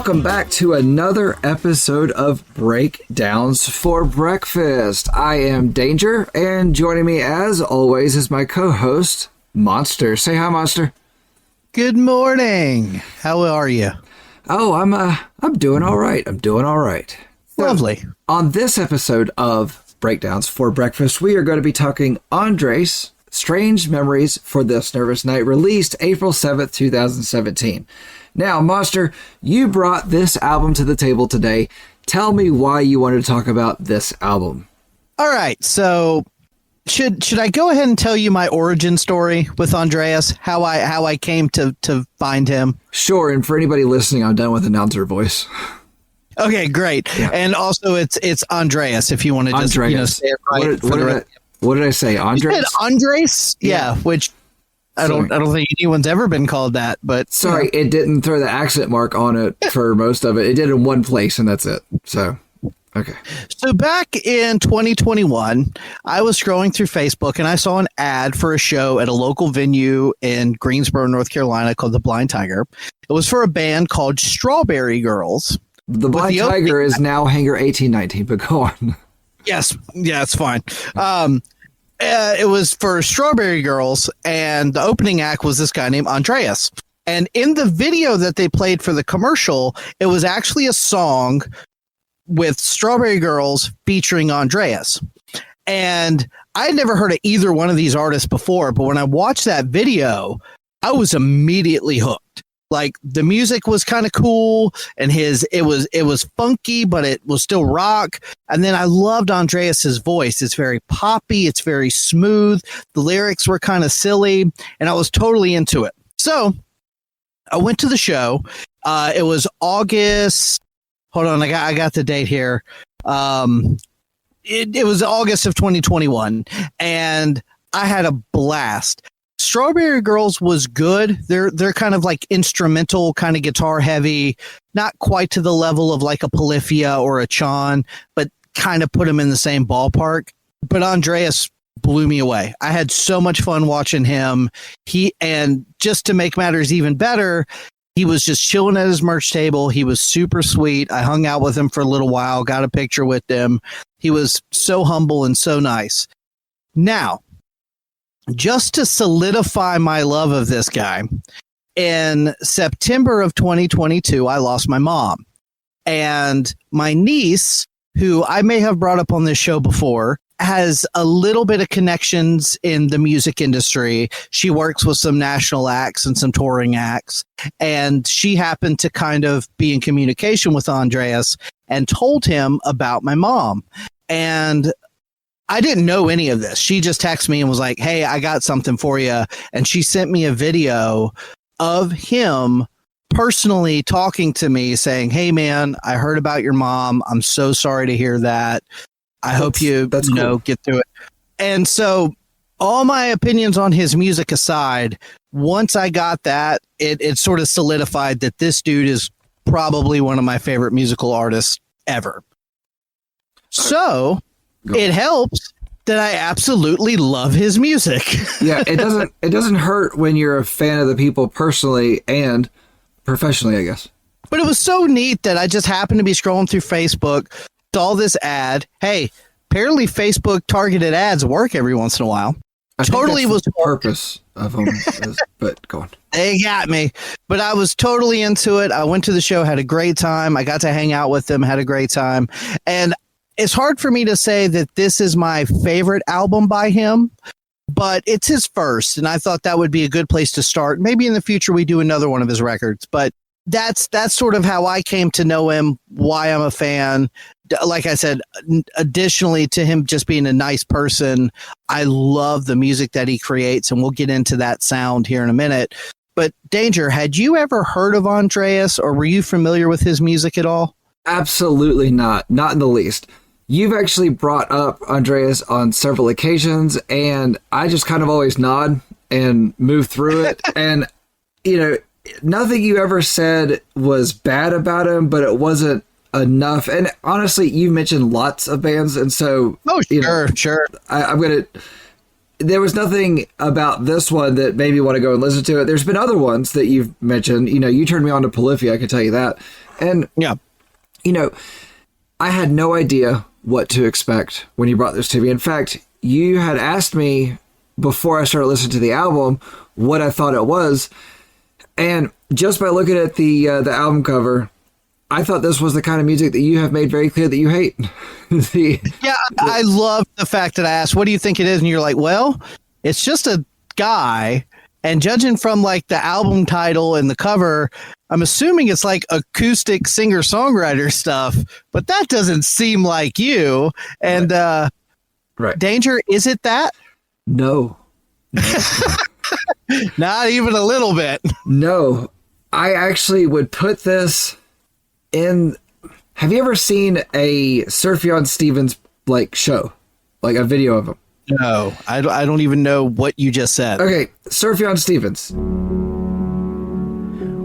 welcome back to another episode of Breakdowns for Breakfast. I am Danger, and joining me as always is my co-host, Monster. Say hi, Monster. Good morning. How are you? Oh, I'm doing all right. Lovely. So, on this episode of Breakdowns for Breakfast, we are going to be talking Andres' Strange Memories for This Nervous Night, released April 7th, 2017. Now, Monster, you brought this album to the table today. Tell me why you wanted to talk about this album. All right. So should I go ahead and tell you my origin story with Andreas? How I came to find him? Sure. And for anybody listening, I'm done with announcer voice. Okay, great. Yeah. And also it's Andreas, if you want to just say it right. What did I say? Andres? You said Andres? Yeah, which I don't think anyone's ever been called that, but sorry, it didn't throw the accent mark on it for most of it. It did in one place, and that's it. So, okay. So back in 2021, I was scrolling through Facebook, and I saw an ad for a show at a local venue in Greensboro, North Carolina, called the Blind Tiger. It was for a band called Strawberry Girls. The Blind Tiger is now Hangar 1819, but go on. Yes, yeah, it's fine. It was for Strawberry Girls, and the opening act was this guy named Andreas. And in the video that they played for the commercial, it was actually a song with Strawberry Girls featuring Andreas. And I had never heard of either one of these artists before, but when I watched that video, I was immediately hooked. Like, the music was kind of cool, and it was funky, but it was still rock. And then I loved Andreas's voice. It's very poppy. It's very smooth. The lyrics were kind of silly, and I was totally into it. So I went to the show. It was August. Hold on, I got the date here. It was August of 2021, and I had a blast. Strawberry Girls was good. They're kind of like instrumental, kind of guitar heavy, not quite to the level of like a Polyphia or a Chan, but kind of put them in the same ballpark. But Andreas blew me away. I had so much fun watching him. And just to make matters even better, he was just chilling at his merch table. He was super sweet. I hung out with him for a little while, got a picture with him. He was so humble and so nice. Now, just to solidify my love of this guy, in September of 2022, I lost my mom. And my niece, who I may have brought up on this show before, has a little bit of connections in the music industry. She works with some national acts and some touring acts. And she happened to kind of be in communication with Andreas and told him about my mom. And I didn't know any of this. She just texted me and was like, hey, I got something for you. And she sent me a video of him personally talking to me saying, hey, man, I heard about your mom. I'm so sorry to hear that. I hope you cool. Get through it. And so all my opinions on his music aside, once I got that, it sort of solidified that this dude is probably one of my favorite musical artists ever. So it helps that I absolutely love his music. Yeah, it doesn't hurt when you're a fan of the people personally and professionally, I guess. But it was so neat that I just happened to be scrolling through Facebook, saw this ad. Hey, apparently Facebook targeted ads work every once in a while. I totally was the purpose of them, but go on. They got me, but I was totally into it. I went to the show, had a great time. I got to hang out with them, had a great time, and it's hard for me to say that this is my favorite album by him, but it's his first, and I thought that would be a good place to start. Maybe in the future we do another one of his records, but that's sort of how I came to know him, why I'm a fan. Like I said, additionally to him just being a nice person, I love the music that he creates, and we'll get into that sound here in a minute. But Danger, had you ever heard of Andreas, or were you familiar with his music at all? Absolutely not. Not in the least. You've actually brought up Andreas on several occasions, and I just kind of always nod and move through it. And, nothing you ever said was bad about him, but it wasn't enough. And honestly, you mentioned lots of bands, and so... Oh, sure. I'm going to... There was nothing about this one that made me want to go and listen to it. There's been other ones that you've mentioned. You turned me on to Polyphia, I can tell you that. And, Yeah. I had no idea what to expect when you brought this to me. In fact, you had asked me before I started listening to the album what I thought it was. And just by looking at the album cover, I thought this was the kind of music that you have made very clear that you hate. I love the fact that I asked, what do you think it is? And you're like, well, it's just a guy. And judging from like the album title and the cover, I'm assuming it's like acoustic singer-songwriter stuff, but that doesn't seem like you. And right. Danger, is it that? No. Not even a little bit. No. I actually would put this in. Have you ever seen a Sufjan Stevens like show, like a video of him? No, I don't even know what you just said. Okay, Sufjan Stevens.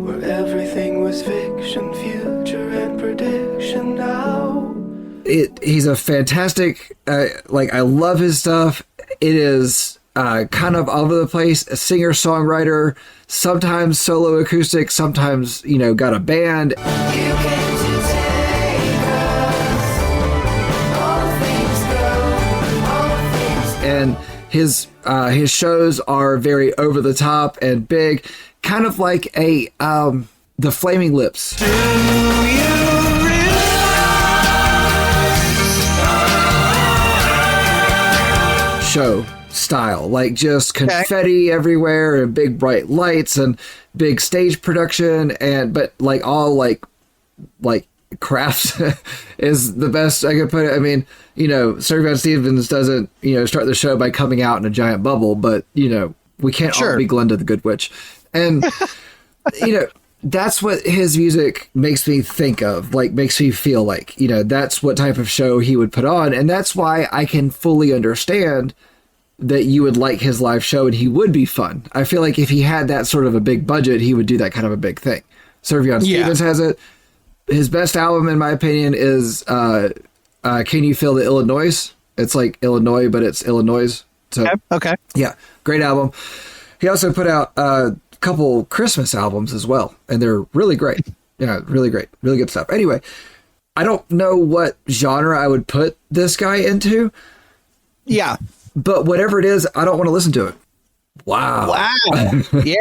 Where everything was fiction, future and prediction now. He's a fantastic, I love his stuff. It is kind of all over the place, a singer-songwriter, sometimes solo acoustic, sometimes, got a band. You came to take us. All things go, all things go. And his shows are very over the top and big, kind of like the Flaming Lips. Do you show style, like just confetti everywhere and big bright lights and big stage production, but like all like crafts is the best I could put it. I mean, Sufjan Stevens doesn't start the show by coming out in a giant bubble, but we can't all be Glenda the Good Witch, and that's what his music makes me think of, like makes me feel like that's what type of show he would put on, and that's why I can fully understand that you would like his live show and he would be fun. I feel like if he had that sort of a big budget, he would do that kind of a big thing. Sufjan Stevens has it. His best album, in my opinion, is Can You Feel the Illinois? It's like Illinois, but it's Illinois. So, okay. Yeah, great album. He also put out a couple Christmas albums as well, and they're really great. Yeah, really great. Really good stuff. Anyway, I don't know what genre I would put this guy into. Yeah. But whatever it is, I don't want to listen to it. Wow. Yeah,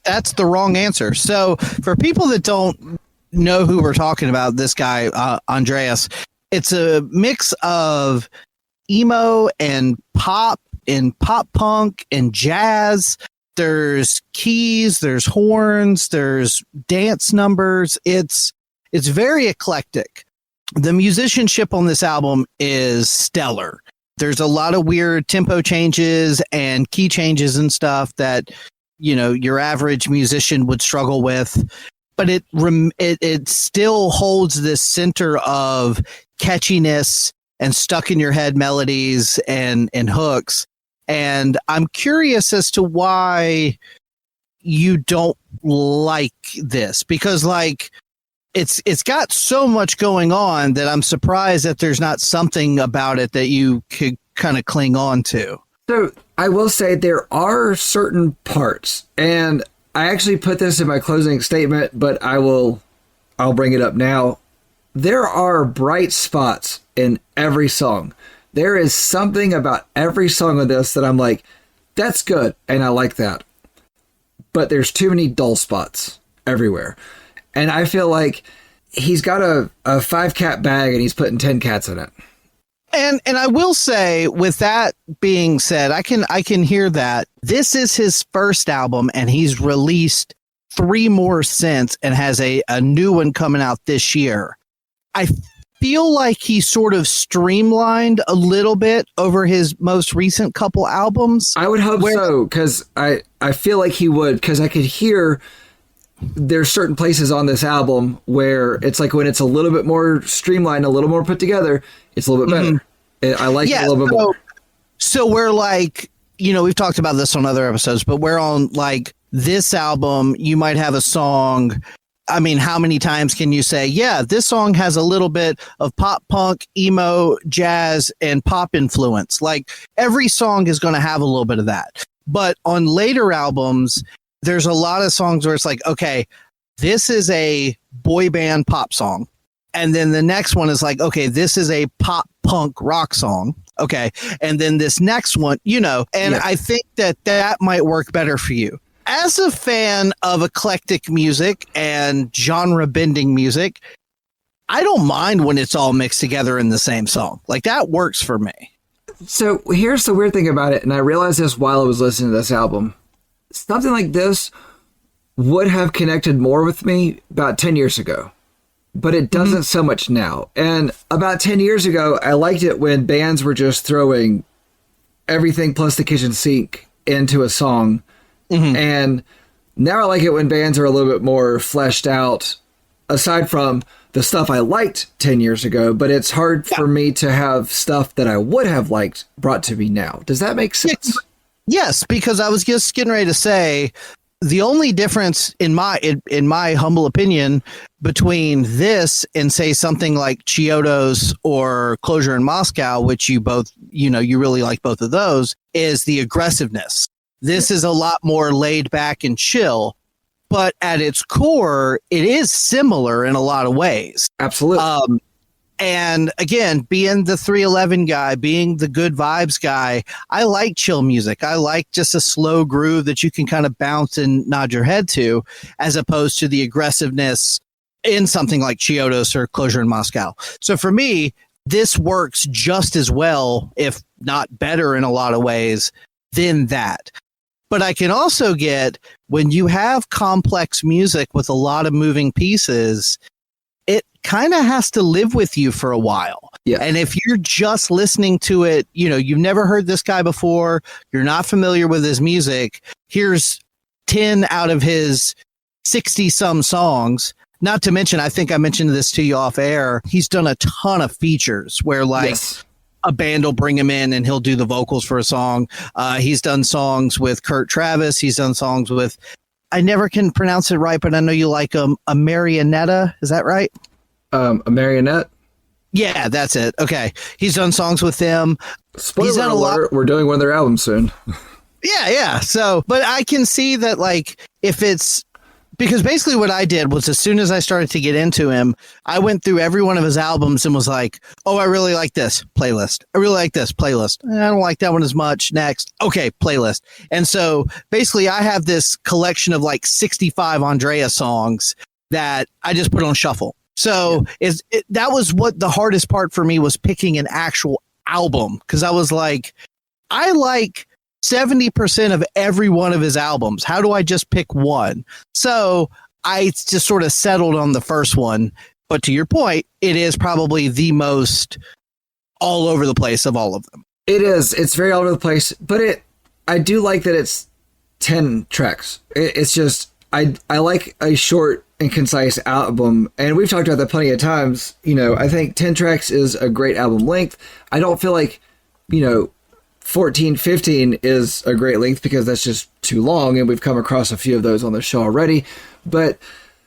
that's the wrong answer. So for people that don't know who we're talking about, this guy, Andreas, it's a mix of emo and pop punk and jazz. There's keys, there's horns, there's dance numbers. It's very eclectic. The musicianship on this album is stellar. There's a lot of weird tempo changes and key changes and stuff that, your average musician would struggle with. But it still holds this center of catchiness and stuck in your head melodies and hooks. And I'm curious as to why you don't like this, because it's got so much going on that I'm surprised that there's not something about it that you could kind of cling on to. So I will say there are certain parts, and I actually put this in my closing statement, but I'll bring it up now. There are bright spots in every song. There is something about every song of this that I'm like, that's good, and I like that. But there's too many dull spots everywhere. And I feel like he's got a 5-cat bag and he's putting 10 cats in it. And I will say, with that being said, I can hear that this is his first album and he's released 3 more since and has a new one coming out this year. I feel like he sort of streamlined a little bit over his most recent couple albums. I would hope so, because I feel like he would, because I could hear there's certain places on this album where it's like when it's a little bit more streamlined, a little more put together, it's a little bit better. I like it a little bit more. So we're like, we've talked about this on other episodes, but we're on like this album, you might have a song. I mean, how many times can you say, yeah, this song has a little bit of pop punk, emo, jazz, and pop influence? Like every song is going to have a little bit of that. But on later albums, there's a lot of songs where it's like, okay, this is a boy band pop song. And then the next one is like, okay, this is a pop punk rock song. Okay. And then this next one, and I think that might work better for you. As a fan of eclectic music and genre bending music, I don't mind when it's all mixed together in the same song. Like, that works for me. So here's the weird thing about it, and I realized this while I was listening to this album. Something like this would have connected more with me about 10 years ago, but it doesn't so much now. And about 10 years ago, I liked it when bands were just throwing everything plus the kitchen sink into a song. And now I like it when bands are a little bit more fleshed out, aside from the stuff I liked 10 years ago, but it's hard for me to have stuff that I would have liked brought to me now. Does that make sense? Yes, because I was just getting ready to say the only difference in my humble opinion between this and say something like Chiodos or Closure in Moscow, which you both, you really like both of those, is the aggressiveness. This is a lot more laid back and chill. But at its core, it is similar in a lot of ways. Absolutely. And again, being the 311 guy, being the good vibes guy, I like chill music. I like just a slow groove that you can kind of bounce and nod your head to, as opposed to the aggressiveness in something like Chiodos or Closure in Moscow. So for me, this works just as well, if not better in a lot of ways, than that. But I can also get, when you have complex music with a lot of moving pieces, it kind of has to live with you for a while. Yeah. And if you're just listening to it, you've never heard this guy before, you're not familiar with his music, here's 10 out of his 60 some songs. Not to mention, I think I mentioned this to you off air, he's done a ton of features where a band will bring him in and he'll do the vocals for a song. He's done songs with Kurt Travis. He's done songs with, I never can pronounce it right, but I know you like him, a Marionetta. Is that right? A Marionette? Yeah, that's it. Okay. He's done songs with them. Spoiler He's done alert, we're doing one of their albums soon. Yeah. So, but I can see that, like, if it's, because basically what I did was, as soon as I started to get into him, I went through every one of his albums and was like, oh, I really like this playlist. I really like this playlist. I don't like that one as much. Next. Okay, playlist. And so basically I have this collection of like 65 Andrea songs that I just put on shuffle. So that was what the hardest part for me was, picking an actual album. Cause I was like, I like 70% of every one of his albums. How do I just pick one? So I just sort of settled on the first one. But to your point, it is probably the most all over the place of all of them. It is. It's very all over the place. But I do like that it's 10 tracks. It's just, I like a short and concise album. And we've talked about that plenty of times. I think 10 tracks is a great album length. I don't feel like, 14, 15 is a great length, because that's just too long, and we've come across a few of those on the show already. But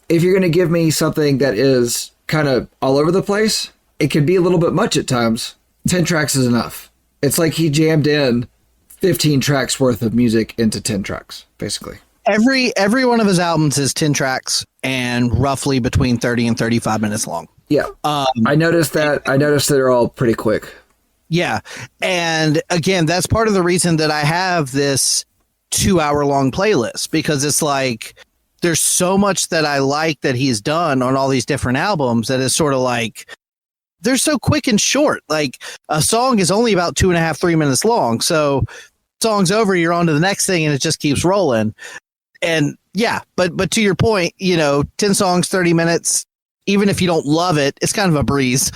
if you're going to give me something that is kind of all over the place, it can be a little bit much at times. 10 tracks is enough. It's like he jammed in 15 tracks worth of music into 10 tracks, basically. Every one of his albums is 10 tracks and roughly between 30 and 35 minutes long. Yeah. I noticed that. I noticed that they're all pretty quick. Yeah. And again, that's part of the reason that I have this 2-hour long playlist, because it's like, there's so much that I like that he's done on all these different albums that is sort of like, they're so quick and short. Like, a song is only about 2.5, 3 minutes long. So song's over, you're on to the next thing, and it just keeps rolling. And yeah, but to your point, 10 songs, 30 minutes, even if you don't love it, it's kind of a breeze.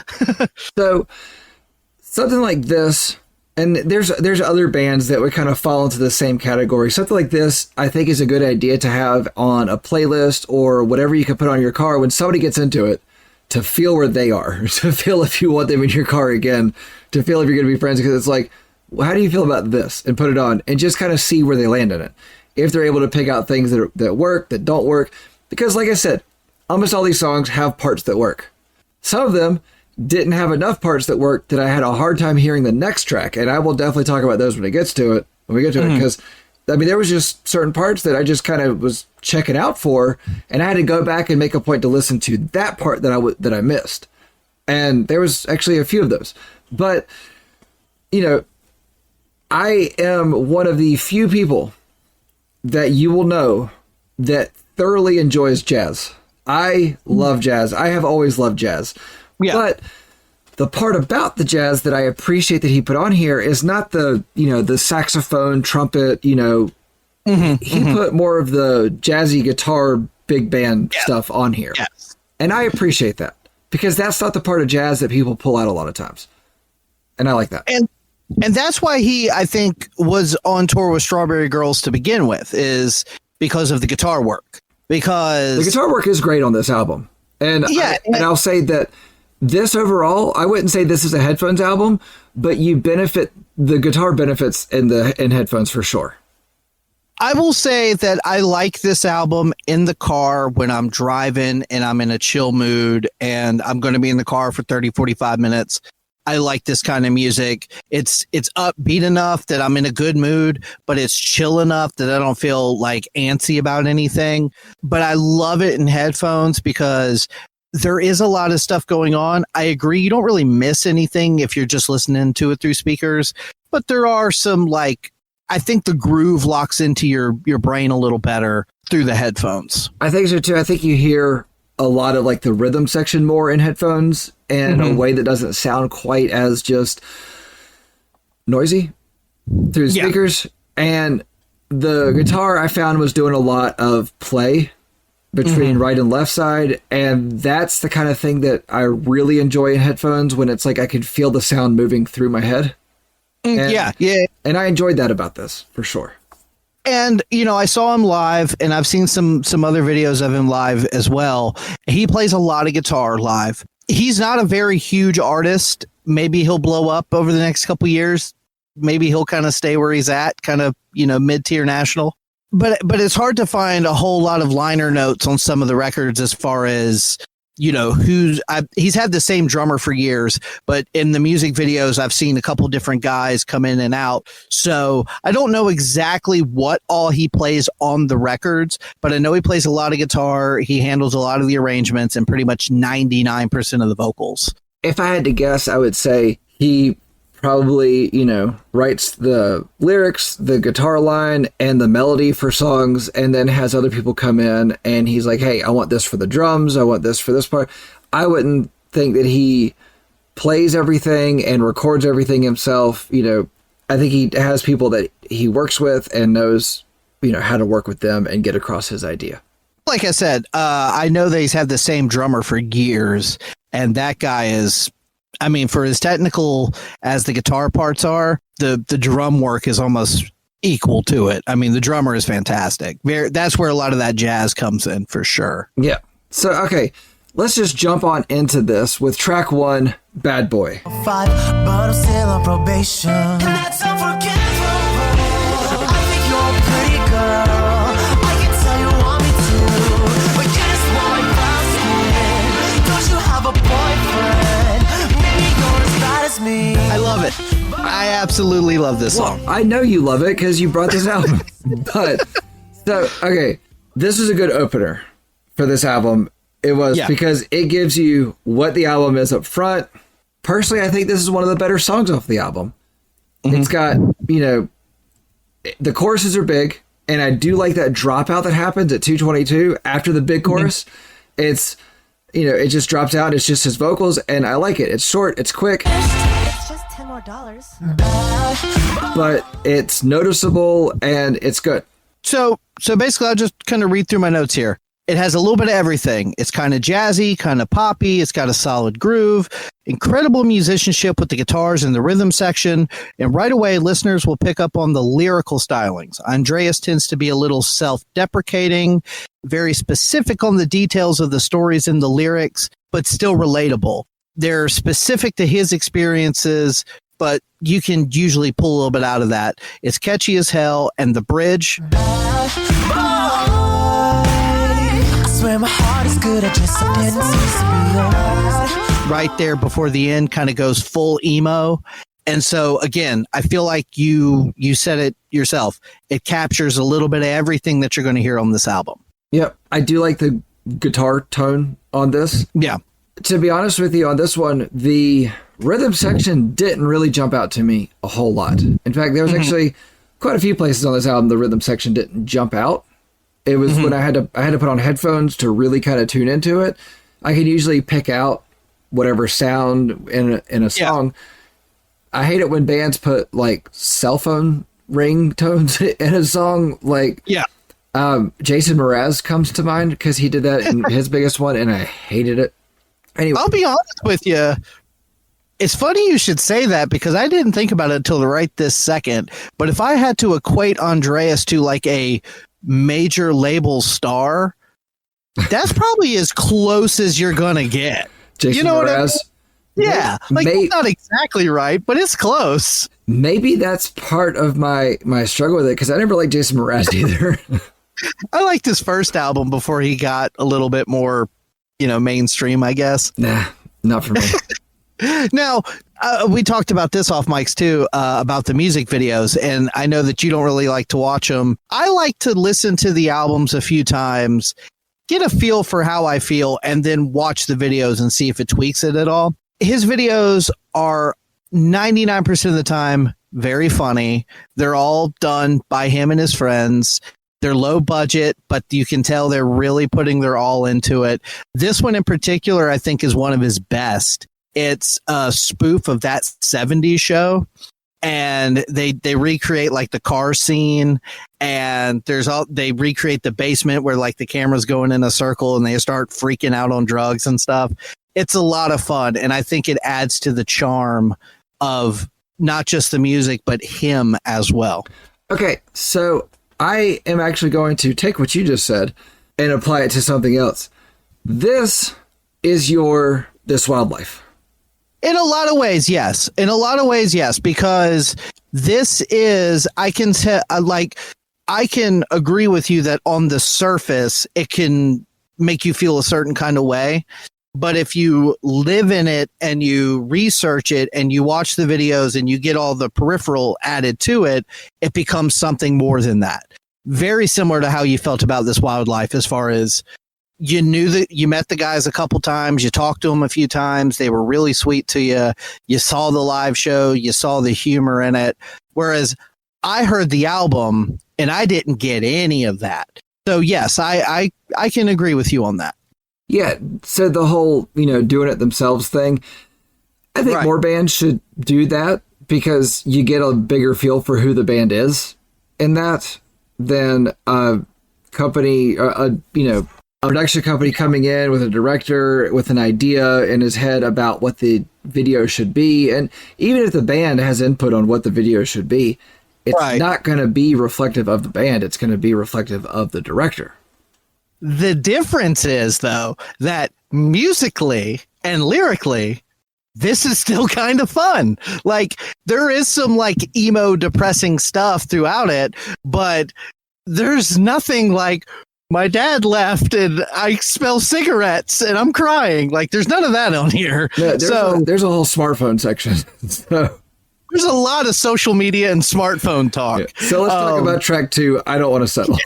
So something like this, and there's other bands that would kind of fall into the same category. Something like this, I think, is a good idea to have on a playlist or whatever you can put on your car when somebody gets into it, to feel where they are, to feel if you want them in your car again, to feel if you're going to be friends. Because it's like, well, how do you feel about this? And put it on and just kind of see where they land in it. If they're able to pick out things that work, that don't work. Because like I said, almost all these songs have parts that work. Some of them didn't have enough parts that worked that I had a hard time hearing the next track. And I will definitely talk about those when we get to it, because I mean, there was just certain parts that I just kind of was checking out for, and I had to go back and make a point to listen to that part that I missed. And there was actually a few of those. But, you know, I am one of the few people that you will know that thoroughly enjoys jazz. I love jazz. I have always loved jazz. Yeah. But the part about the jazz that I appreciate that he put on here is not the, you know, the saxophone, trumpet, you know, he put more of the jazzy guitar, big band stuff on here. Yes. And I appreciate that because that's not the part of jazz that people pull out a lot of times. And I like that. And that's why he, I think, was on tour with Strawberry Girls to begin with, is because of the guitar work. Because the guitar work is great on this album. And I'll say that this overall, I wouldn't say this is a headphones album, but the guitar benefits in headphones for sure. I will say that I like this album in the car when I'm driving and I'm in a chill mood and I'm going to be in the car for 30, 45 minutes. I like this kind of music. It's upbeat enough that I'm in a good mood, but it's chill enough that I don't feel like antsy about anything. But I love it in headphones because there is a lot of stuff going on. I agree. You don't really miss anything if you're just listening to it through speakers, but there are some, I think the groove locks into your brain a little better through the headphones. I think so too. I think you hear a lot of the rhythm section more in headphones in a way that doesn't sound quite as just noisy through the speakers. And the guitar I found was doing a lot of play between right and left side. And that's the kind of thing that I really enjoy in headphones when it's I could feel the sound moving through my head. And, and I enjoyed that about this for sure. And, I saw him live and I've seen some other videos of him live as well. He plays a lot of guitar live. He's not a very huge artist. Maybe he'll blow up over the next couple years. Maybe he'll kind of stay where he's at, kind of, mid-tier national. But it's hard to find a whole lot of liner notes on some of the records as far as, he's had the same drummer for years, but in the music videos, I've seen a couple different guys come in and out. So I don't know exactly what all he plays on the records, but I know he plays a lot of guitar. He handles a lot of the arrangements and pretty much 99% of the vocals. If I had to guess, I would say he probably, writes the lyrics, the guitar line, and the melody for songs, and then has other people come in, and he's like, hey, I want this for the drums, I want this for this part. I wouldn't think that he plays everything and records everything himself. I think he has people that he works with and knows, how to work with them and get across his idea. Like I said, I know that he's had the same drummer for years, and that guy is... for as technical as the guitar parts are, the drum work is almost equal to it. The drummer is fantastic. That's where a lot of that jazz comes in for sure. Yeah. So, okay, let's just jump on into this with track 1, Bad Boy. 5, but I'm still on probation. And that's unforgivable. I think you're a pretty girl. I can tell you want me to. But you just want my basket. Don't you have a boyfriend? Me. I love it. I absolutely love this song. I know you love it because you brought this album. But, okay, this is a good opener for this album. It was because it gives you what the album is up front. Personally, I think this is one of the better songs off the album. It's got, the choruses are big, and I do like that dropout that happens at 2:22 after the big chorus. It's... it just drops out. It's just his vocals, and I like it. It's short, it's quick. It's just $10 more. But it's noticeable, and it's good. So basically, I'll just kind of read through my notes here. It has a little bit of everything. It's kind of jazzy, kind of poppy. It's got a solid groove, incredible musicianship with the guitars and the rhythm section. And right away, listeners will pick up on the lyrical stylings. Andreas tends to be a little self-deprecating, very specific on the details of the stories and the lyrics, but still relatable. They're specific to his experiences, but you can usually pull a little bit out of that. It's catchy as hell, and the bridge... Swear my heart is good, I just didn't seem to be yours. Right there before the end kind of goes full emo, And so again, I feel like you said it yourself. It captures a little bit of everything that you're going to hear on this album. Yep. I do like the guitar tone on this. Yeah. To be honest with you, on this one, the rhythm section didn't really jump out to me a whole lot. In fact, there was actually quite a few places on this album the rhythm section didn't jump out. It was when I had to put on headphones to really kind of tune into it. I could usually pick out whatever sound in a song. I hate it when bands put like cell phone ringtones in a song. Like, Jason Mraz comes to mind because he did that in his biggest one, and I hated it. Anyway, I'll be honest with you. It's funny you should say that because I didn't think about it until right this second. But if I had to equate Andreas to like a major label star, that's probably as close as you're gonna get. Jason you know Mraz. what I mean? Yeah, like it's not exactly right, but it's close. Maybe that's part of my struggle with it because I never liked Jason Mraz either. I liked his first album before he got a little bit more, mainstream, I guess. Nah, not for me. Now, we talked about this off mics too, about the music videos, and I know that you don't really like to watch them. I like to listen to the albums a few times, get a feel for how I feel, and then watch the videos and see if it tweaks it at all. His videos are 99% of the time very funny. They're all done by him and his friends. They're low budget, but you can tell they're really putting their all into it. This one in particular, I think, is one of his best. It's a spoof of that 70s show, and they recreate like the car scene, and they recreate the basement where like the camera's going in a circle and they start freaking out on drugs and stuff. It's a lot of fun, and I think it adds to the charm of not just the music, but him as well. Okay, so I am actually going to take what you just said and apply it to something else. This is This Wildlife. In a lot of ways, yes. Because this is, I can agree with you that on the surface, it can make you feel a certain kind of way. But if you live in it and you research it and you watch the videos and you get all the peripheral added to it, it becomes something more than that. Very similar to how you felt about This Wildlife, as far as you knew that you met the guys a couple times, you talked to them a few times, they were really sweet to you, you saw the live show, you saw the humor in it. Whereas I heard the album and I didn't get any of that. So yes, I can agree with you on that. Yeah, so the whole, doing it themselves thing, I think more bands should do that because you get a bigger feel for who the band is in that than a company, a production company coming in with a director with an idea in his head about what the video should be. And even if the band has input on what the video should be, it's not going to be reflective of the band. It's going to be reflective of the director. The difference is, though, that musically and lyrically, this is still kind of fun. Like, there is some like emo depressing stuff throughout it, but there's nothing like my dad left and I smell cigarettes and I'm crying. Like, there's none of that on here. Yeah, there's a whole smartphone section. So there's a lot of social media and smartphone talk. Yeah. So let's talk about track 2. I don't want to settle.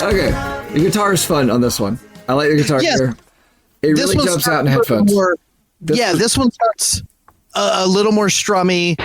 Okay, the guitar is fun on this one. I like the guitar here. It really jumps out in headphones. This one starts a little more strummy.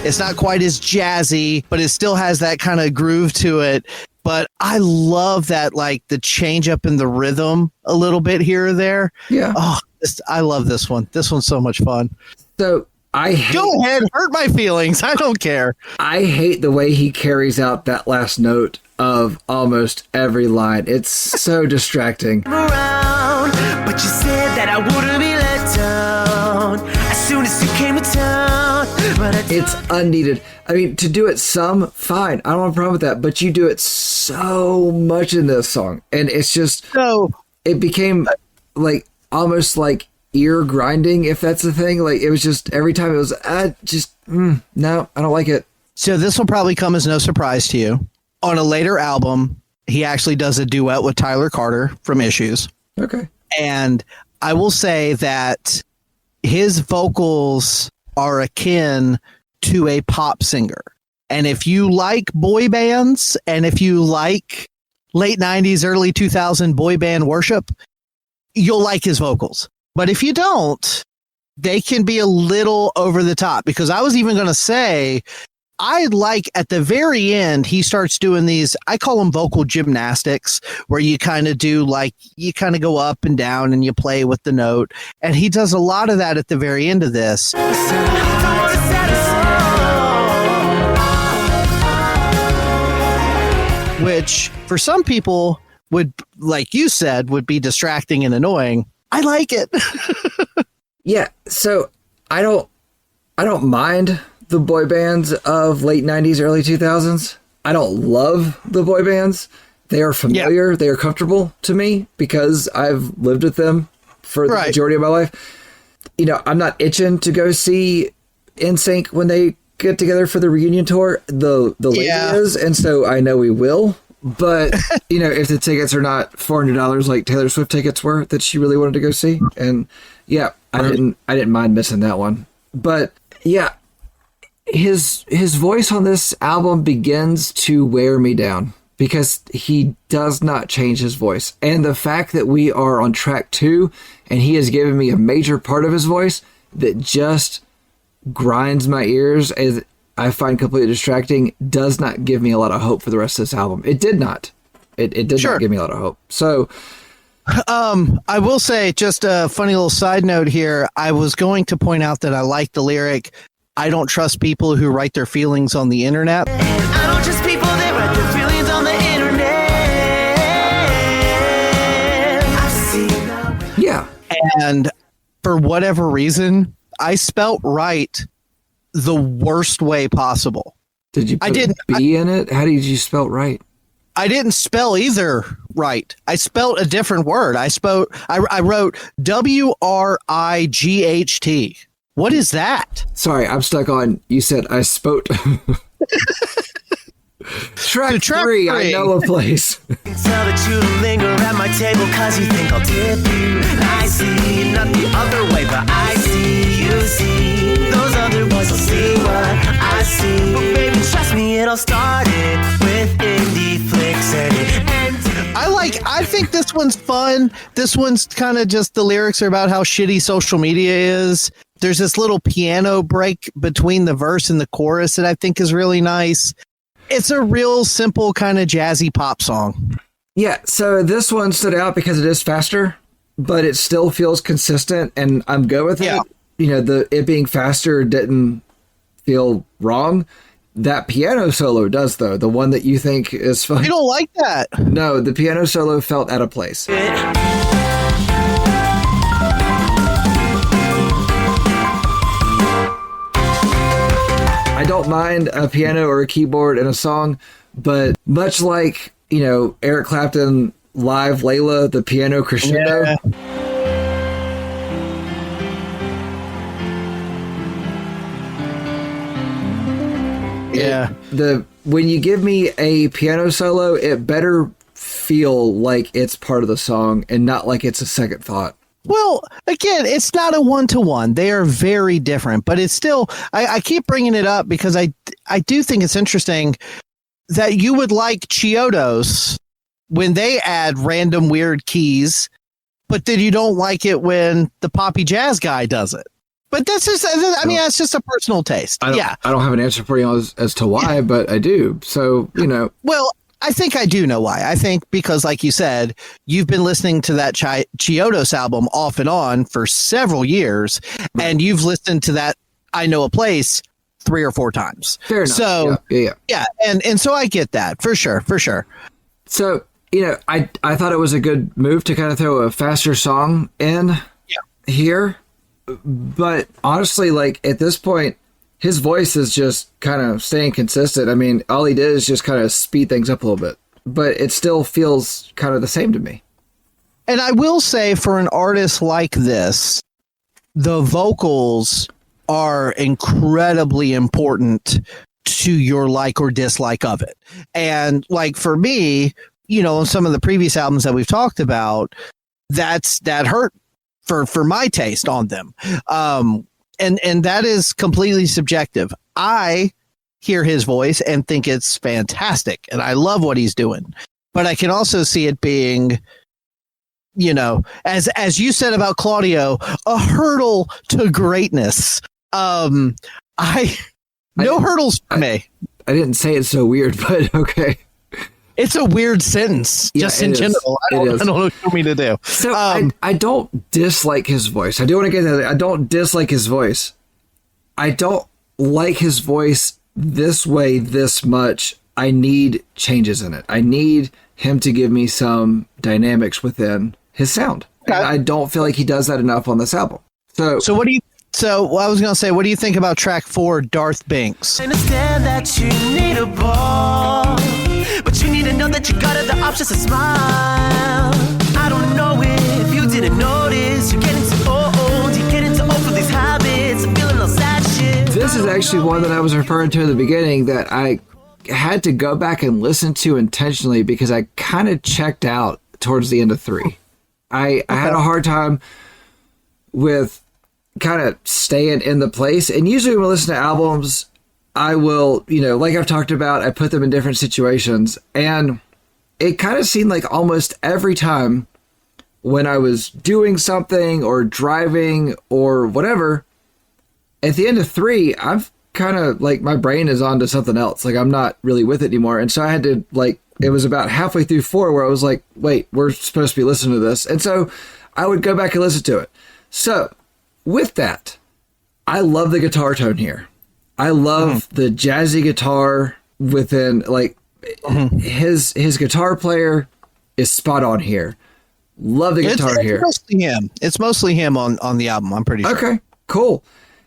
It's not quite as jazzy, but it still has that kind of groove to it. But I love that, like the change up in the rhythm a little bit here or there. Yeah. Oh, I love this one. This one's so much fun. So go ahead, hurt my feelings. I don't care. I hate the way he carries out that last note of almost every line. It's so distracting. Around, but you said that I wouldn't be let down as soon as you came to town. But it's unneeded. I mean, to do it fine. I don't have a problem with that. But you do it so much in this song, and it's just it became like almost like ear grinding, if that's the thing. Like, it was just every time it was no, I don't like it. So this will probably come as no surprise to you. On a later album, he actually does a duet with Tyler Carter from Issues. Okay. And I will say that his vocals are akin to a pop singer. And if you like boy bands, and if you like late 90s, early 2000 boy band worship, you'll like his vocals. But if you don't, they can be a little over the top, because I was even going to say, I like at the very end, he starts doing these, I call them vocal gymnastics, where you kind of do like, you kind of go up and down and you play with the note. And he does a lot of that at the very end of this. Which for some people would, like you said, would be distracting and annoying. I like it. Yeah, so I don't mind the boy bands of late 90s, early 2000s. I don't love the boy bands. They are familiar. Yeah. They are comfortable to me because I've lived with them for the majority of my life. You know, I'm not itching to go see NSYNC when they get together for the reunion tour. The lady is, and so I know we will. But, you know, if the tickets are not $400 like Taylor Swift tickets were that she really wanted to go see. And yeah, I didn't mind missing that one. But yeah, his voice on this album begins to wear me down because he does not change his voice. And the fact that we are on track 2 and he has given me a major part of his voice that just grinds my ears as I find completely distracting does not give me a lot of hope for the rest of this album. It did not. It did not give me a lot of hope. So I will say, just a funny little side note here. I was going to point out that I like the lyric, I don't trust people who write their feelings on the internet. And I don't trust people that write their feelings on the internet. I've seen that. Yeah. And for whatever reason, I spelt right the worst way possible. Did you put a B in it? How did you spell right? I didn't spell either right. I spelled a different word. I wrote WRIGHT. What is that? Sorry, I'm stuck on, you said I spote. Track 3, I know a place. Tell that you linger at my table cause you think I'll tip you. I see, not the other way, but I see, you see. Those other boys will see what I see. But baby, trust me, it all started with indie flicks and it ended. I think this one's fun. This one's kind of just, the lyrics are about how shitty social media is. There's this little piano break between the verse and the chorus that I think is really nice. It's a real simple kind of jazzy pop song. Yeah, so this one stood out because it is faster, but it still feels consistent, and I'm good with it. You know, it being faster didn't feel wrong. That piano solo does, though. The one that you think is fun. You don't like that? No, the piano solo felt out of place. I don't mind a piano or a keyboard in a song, but much like, you know, Eric Clapton live Layla, the piano crescendo. Yeah. When you give me a piano solo, it better feel like it's part of the song and not like it's a second thought. Well, again, it's not a one-to-one. They are very different, but it's still, I keep bringing it up because I do think it's interesting that you would like Chiodos when they add random weird keys, but then you don't like it when the poppy jazz guy does it. But that's just, I mean, that's just a personal taste. I don't have an answer for you as to why, but I do. So, you know. Well, I think I do know why. I think because, like you said, you've been listening to that Chiodos album off and on for several years, and you've listened to that I Know a Place 3 or 4 times. Fair enough. So, yeah. And so I get that for sure. So, you know, I thought it was a good move to kind of throw a faster song in here. But honestly, like at this point, his voice is just kind of staying consistent. I mean, all he did is just kind of speed things up a little bit, but it still feels kind of the same to me. And I will say, for an artist like this, the vocals are incredibly important to your like or dislike of it. And like for me, you know, some of the previous albums that we've talked about, that hurt for my taste on them. And that is completely subjective. I hear his voice and think it's fantastic, and I love what he's doing. But I can also see it being, you know, as you said about Claudio, a hurdle to greatness. No hurdles for me. I didn't say it so weird, but okay. It's a weird sentence, just in general. I don't know what you want me to do. So I don't dislike his voice. I do want to get that. I don't dislike his voice. I don't like his voice this way this much. I need changes in it. I need him to give me some dynamics within his sound. Okay. And I don't feel like he does that enough on this album. So what do you? So I was going to say, what do you think about track 4, Darth Binks? I understand that you need a ball, but you need to know that you got other options to smile. I don't know if you didn't notice, you're getting too old, you're getting too old for these habits, I'm feeling all sad shit. This is actually one that I was referring to in the beginning that I had to go back and listen to intentionally because I kind of checked out towards the end of 3. I had a hard time with kind of staying in the place. And usually when I listen to albums, I will, you know, like I've talked about, I put them in different situations. And it kind of seemed like almost every time when I was doing something or driving or whatever, at the end of 3, I've kind of like my brain is on to something else. Like I'm not really with it anymore. And so I had to like, it was about halfway through 4 where I was like, wait, we're supposed to be listening to this. And so I would go back and listen to it. So with that, I love the guitar tone here. I love the jazzy guitar within, like, his guitar player is spot on here. Love the guitar here. It's mostly him on the album, I'm pretty sure. Okay, cool.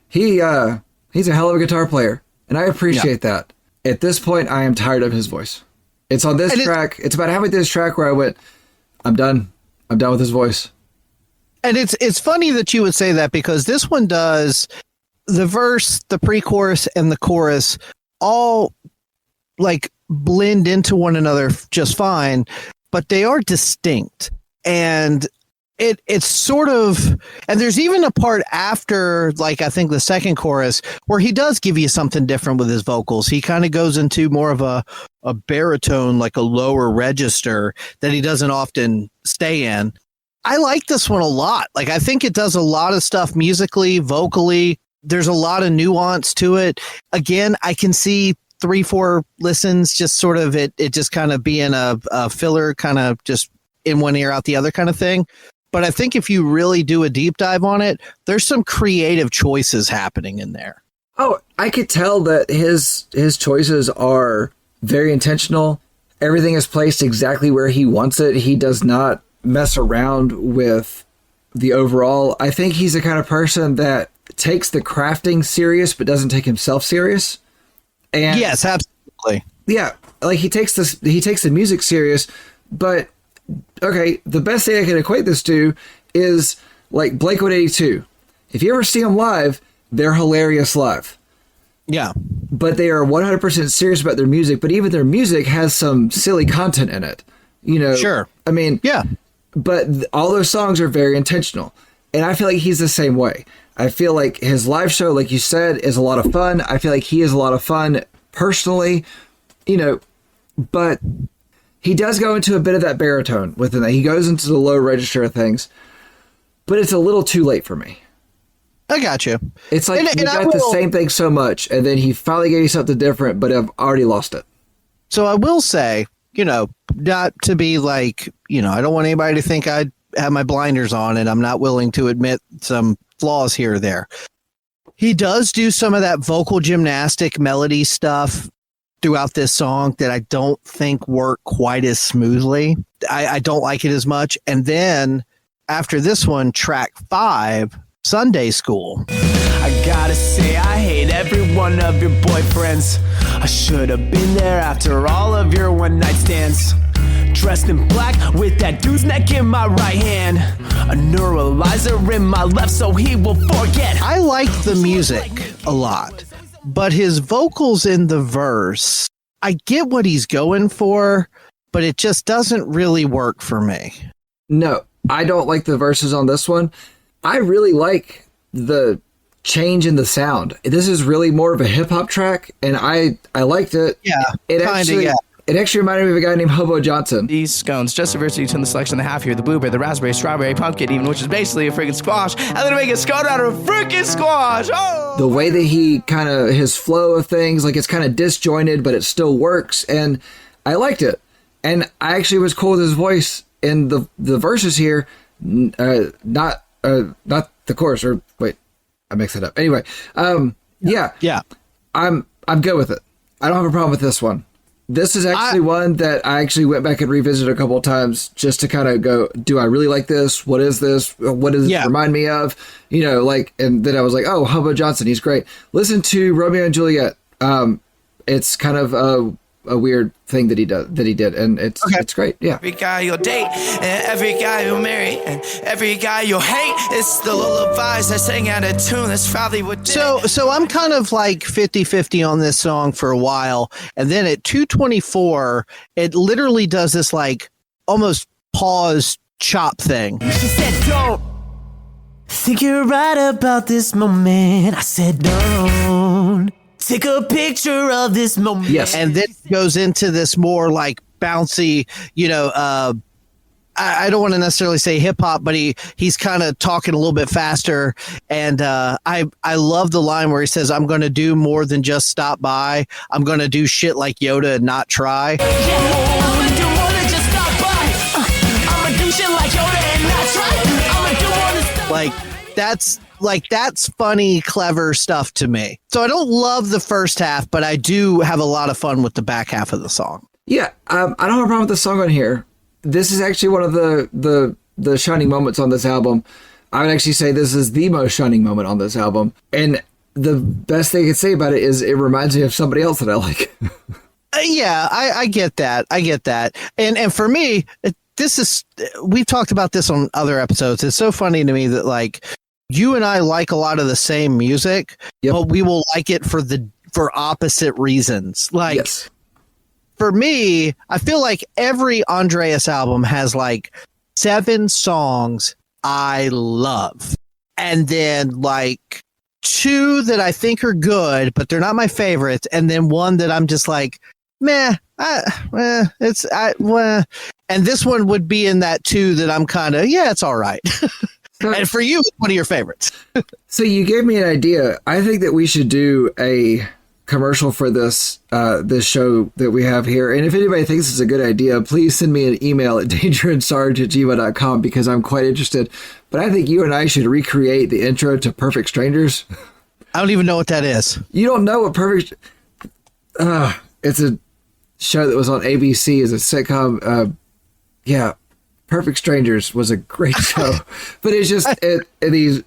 He's a hell of a guitar player, and I appreciate that. At this point, I am tired of his voice. It's on this track. It's about halfway through this track where I went, I'm done. I'm done with his voice. And it's funny that you would say that because this one does the verse, the pre-chorus, and the chorus all like blend into one another just fine, but they are distinct. And it's sort of, and there's even a part after, like, I think the second chorus where he does give you something different with his vocals. He kind of goes into more of a baritone, like a lower register that he doesn't often stay in. I like this one a lot. Like, I think it does a lot of stuff musically, vocally. There's a lot of nuance to it. Again, I can see 3-4 listens, just sort of it just kind of being a filler, kind of just in one ear out the other kind of thing. But I think if you really do a deep dive on it, there's some creative choices happening in there. Oh, I could tell that his choices are very intentional. Everything is placed exactly where he wants it. He does not mess around with the overall. I think he's the kind of person that takes the crafting serious but doesn't take himself serious. And yes, absolutely. Yeah, like he takes the music serious, but okay, the best thing I can equate this to is like Blink-182. If you ever see them live, they're hilarious live. Yeah. But they are 100% serious about their music, but even their music has some silly content in it. You know, sure. I mean, yeah. But all those songs are very intentional. And I feel like he's the same way. I feel like his live show, like you said, is a lot of fun. I feel like he is a lot of fun personally, you know, but he does go into a bit of that baritone within that. He goes into the low register of things, but it's a little too late for me. I got you. It's like you got the same thing so much, and then he finally gave you something different, but I've already lost it. So I will say, you know, not to be like, you know, I don't want anybody to think I have my blinders on and I'm not willing to admit some flaws here or there. He does do some of that vocal gymnastic melody stuff throughout this song that I don't think work quite as smoothly. I don't like it as much. And then after this one, track 5, Sunday School. I gotta say I hate every one of your boyfriends. I should have been there after all of your one night stands. dressed in black with that dude's neck in my right hand. A neuralizer in my left so he will forget. I like the music a lot, but his vocals in the verse, I get what he's going for, but it just doesn't really work for me. No, I don't like the verses on this one. I really like the change in the sound. This is really more of a hip hop track, and I liked it. Yeah, it kinda, actually. yeah. It actually reminded me of a guy named Hobo Johnson. These scones, just diversity to the selection they have here. The blueberry, the raspberry, strawberry, pumpkin, even, which is basically a freaking squash. And then make a scone out of a freaking squash. Oh! The way that he kind of, his flow of things, like it's kind of disjointed, but it still works. And I liked it. And I actually was cool with his voice in the verses here. Not the chorus, or wait, I mixed it up. Anyway, yeah. I'm good with it. I don't have a problem with this one. This is actually one that I actually went back and revisited a couple of times just to kind of go, do I really like this? What is this? What does it remind me of? You know, like, and then I was like, oh, Hobo Johnson, he's great. Listen to Romeo and Juliet. It's kind of a weird thing that he did, and it's great. Yeah. Every guy you'll date, and every guy you'll marry, and every guy you'll hate. It's the lullabies that sing out of tune. That's probably what. So I'm kind of like 50-50 on this song for a while, and then at 2:24, it literally does this like almost pause chop thing. She said, "Don't think you're right about this moment." I said, "Don't take a picture of this moment." Yes. And then it goes into this more like bouncy, you know, I don't want to necessarily say hip hop, but he's kind of talking a little bit faster. And I love the line where he says, "I'm going to do more than just stop by. I'm going to do shit like Yoda and not try." Yeah, I'm gonna do more than just stop by. I'm gonna do shit like Yoda and not try. I'm gonna do more than stop. That's funny, clever stuff to me. So I don't love the first half, but I do have a lot of fun with the back half of the song. Yeah, I don't have a problem with the song on here. This is actually one of the shining moments on this album. I would actually say this is the most shining moment on this album. And the best thing I could say about it is it reminds me of somebody else that I like. Yeah, I get that. I get that. And for me, we've talked about this on other episodes. It's so funny to me that like you and I like a lot of the same music, but we will like it for opposite reasons. Like, yes. For me, I feel like every Andreas album has like 7 songs I love, and then like 2 that I think are good, but they're not my favorites, and then 1 that I'm just like, meh. And this one would be in that 2 that I'm kind of, it's all right. And for you, it's one of your favorites. So you gave me an idea. I think that we should do a commercial for this show that we have here. And if anybody thinks it's a good idea, please send me an email at dangerandsarge@gmail.com because I'm quite interested. But I think you and I should recreate the intro to Perfect Strangers. I don't even know what that is. You don't know what Perfect... it's a show that was on ABC as a sitcom. Perfect Strangers was a great show. But it's just these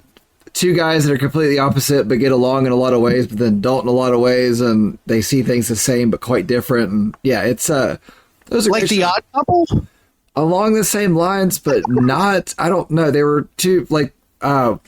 2 guys that are completely opposite but get along in a lot of ways, but then don't in a lot of ways, and they see things the same but quite different. And yeah, it's those are like The Odd Couple? Along the same lines, but not. I don't know. They were 2 like I'm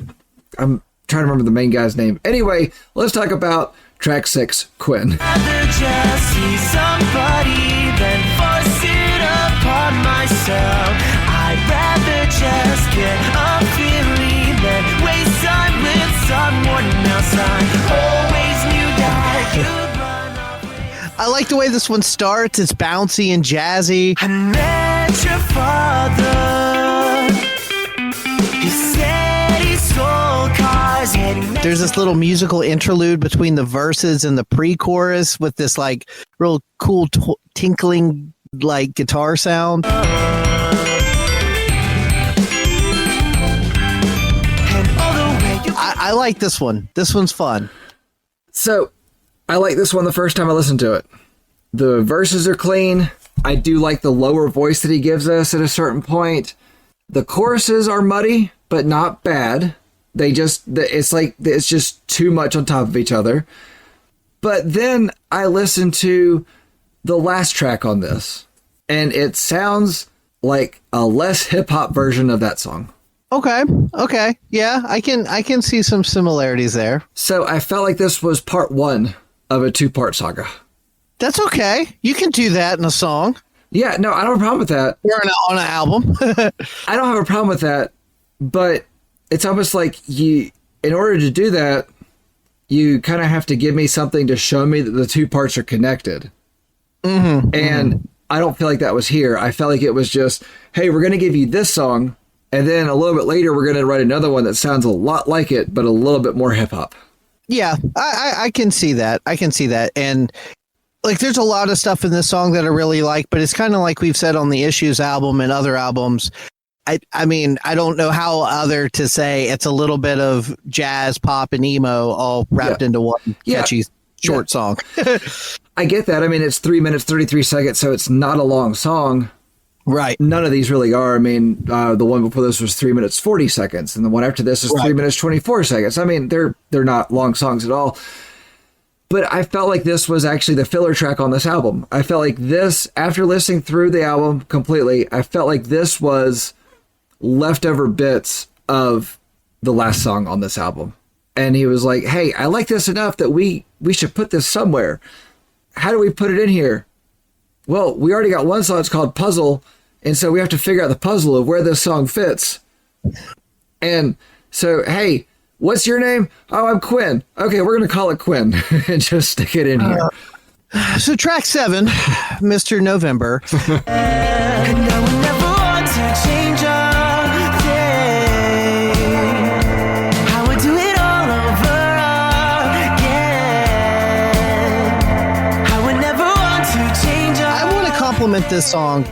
trying to remember the main guy's name. Anyway, let's talk about track 6, Quinn. Rather just see somebody than force it upon myself. I'd rather just get a feeling than waste time with someone else. I always knew that you'd run away. I like the way this one starts. It's bouncy and jazzy. I met your father. He said he sold cars. There's this little musical interlude between the verses and the pre-chorus with this like real cool tinkling like guitar sound. I like this one. This one's fun. So I like this one the first time I listened to it. The verses are clean. I do like the lower voice that he gives us at a certain point. The choruses are muddy, but not bad. It's just too much on top of each other. But then I listened to the last track on this, and it sounds like a less hip hop version of that song. Okay. Yeah, I can see some similarities there. So I felt like this was part one of a 2-part saga. That's okay. You can do that in a song Yeah, no, I don't have a problem with that. or on an album. I don't have a problem with that, but it's almost like in order to do that, you kind of have to give me something to show me that the 2 parts are connected. And I don't feel like that was here. I felt like it was just, hey, we're going to give you this song, and then a little bit later, we're going to write another one that sounds a lot like it, but a little bit more hip hop. Yeah, I can see that. And like, there's a lot of stuff in this song that I really like, but it's kind of like we've said on the Issues album and other albums. I mean, I don't know how other to say it's a little bit of jazz, pop, and emo all wrapped into one catchy short song. I get that. I mean, it's 3 minutes, 33 seconds, so it's not a long song. Right. None of these really are. I mean, the one before this was 3 minutes, 40 seconds, and the one after this is 3 minutes, 24 seconds. I mean, they're not long songs at all. But I felt like this was actually the filler track on this album. I felt like this, after listening through the album completely, I felt like this was leftover bits of the last song on this album. And he was like, hey, I like this enough that we should put this somewhere. How do we put it in here? Well, we already got one song that's called Puzzle, and so we have to figure out the puzzle of where this song fits. And so, hey, what's your name? Oh, I'm Quinn. Okay, we're going to call it Quinn and just stick it in here. So track 7, Mr. November. And I would never want to change a thing. I would do it all over again. I would never want to change I want to compliment this song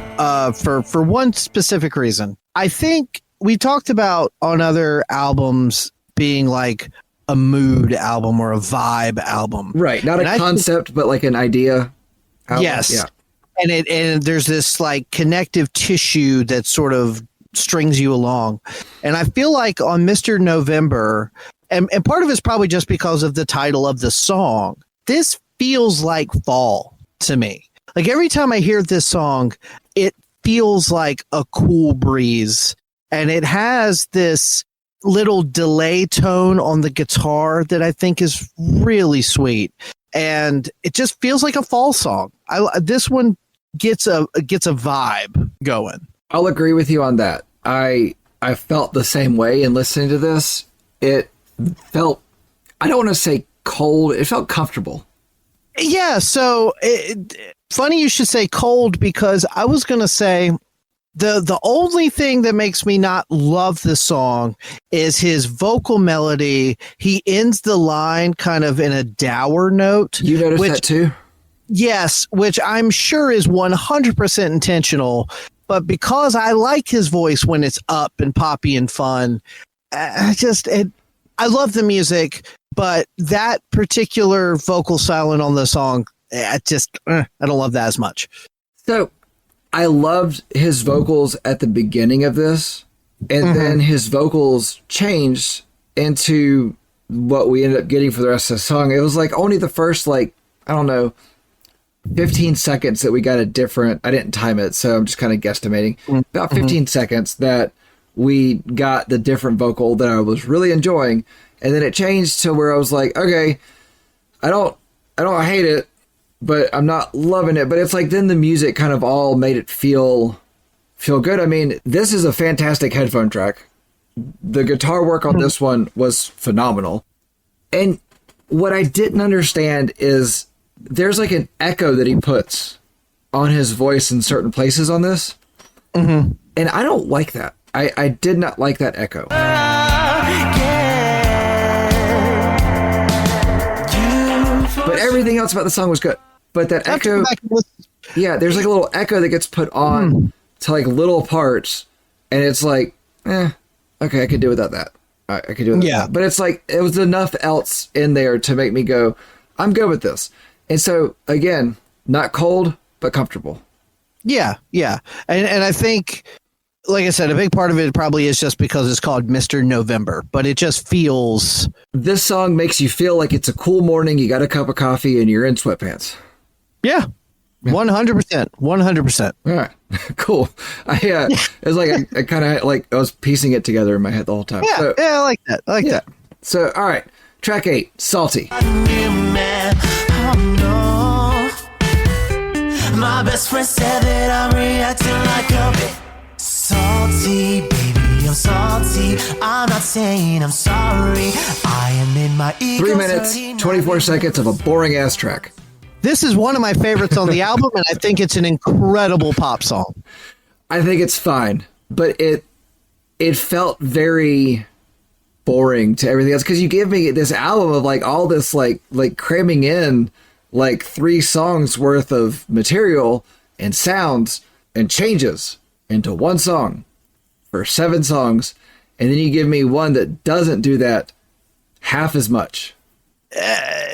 for one specific reason. I think we talked about on other albums being like a mood album or a vibe album. Right, not a concept, but like an idea. Album. Yes. Yeah. And there's this like connective tissue that sort of strings you along. And I feel like on Mr. November, and part of it's probably just because of the title of the song, this feels like fall to me. Like every time I hear this song, it feels like a cool breeze. And it has this little delay tone on the guitar that I think is really sweet. And it just feels like a fall song. This one gets a vibe going. I'll agree with you on that. I felt the same way in listening to this. It felt, I don't want to say cold, it felt comfortable. Yeah, so funny you should say cold, because I was going to say the only thing that makes me not love this song is his vocal melody. He ends the line kind of in a dour note. You noticed that too? Yes, which I'm sure is 100% intentional. But because I like his voice when it's up and poppy and fun, I love the music, but that particular vocal silent on the song, I don't love that as much. So I loved his vocals at the beginning of this, and then his vocals changed into what we ended up getting for the rest of the song. It was like only the first, 15 seconds that we got a different, I didn't time it, so I'm just kind of guesstimating, about 15 seconds that we got the different vocal that I was really enjoying. And then it changed to where I was like, okay, I don't hate it, but I'm not loving it. But it's like then the music kind of all made it feel good. I mean, this is a fantastic headphone track. The guitar work on this one was phenomenal. And what I didn't understand is there's like an echo that he puts on his voice in certain places on this. And I don't like that. I did not like that echo. But everything else about the song was good. But that echo, yeah, there's like a little echo that gets put on to like little parts, and it's like, okay, I could do without that. I could do without that. But it's like, it was enough else in there to make me go, I'm good with this. And so, again, not cold, but comfortable. Yeah. And I think, like I said, a big part of it probably is just because it's called Mr. November, but it just feels... This song makes you feel like it's a cool morning, you got a cup of coffee, and you're in sweatpants. Yeah. 100%. 100%. All right, cool. It was like I kind of like I was piecing it together in my head the whole time. Yeah, So, I like that. I like yeah. that. So, all right, track 8, Salty. Man, oh no. My best friend said that I'm reacting like a bit salty, baby. I'm salty. I'm not saying I'm sorry. I am in my ego. 3 minutes, 24 seconds of a boring ass track. This is one of my favorites on the album, and I think it's an incredible pop song. I think it's fine, but it felt very boring to everything else because you give me this album of like all this like cramming in like 3 songs worth of material and sounds and changes into one song for 7 songs, and then you give me one that doesn't do that half as much.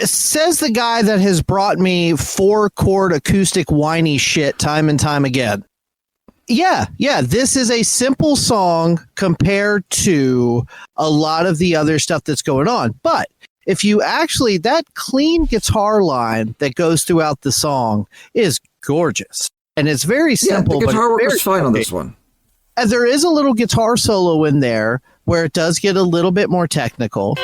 Says the guy that has brought me 4-chord acoustic whiny shit time and time again. Yeah, this is a simple song compared to a lot of the other stuff that's going on. But if you actually, that clean guitar line that goes throughout the song is gorgeous. And it's very simple. Yeah, the guitar but work was fine on this one. And there is a little guitar solo in there where it does get a little bit more technical.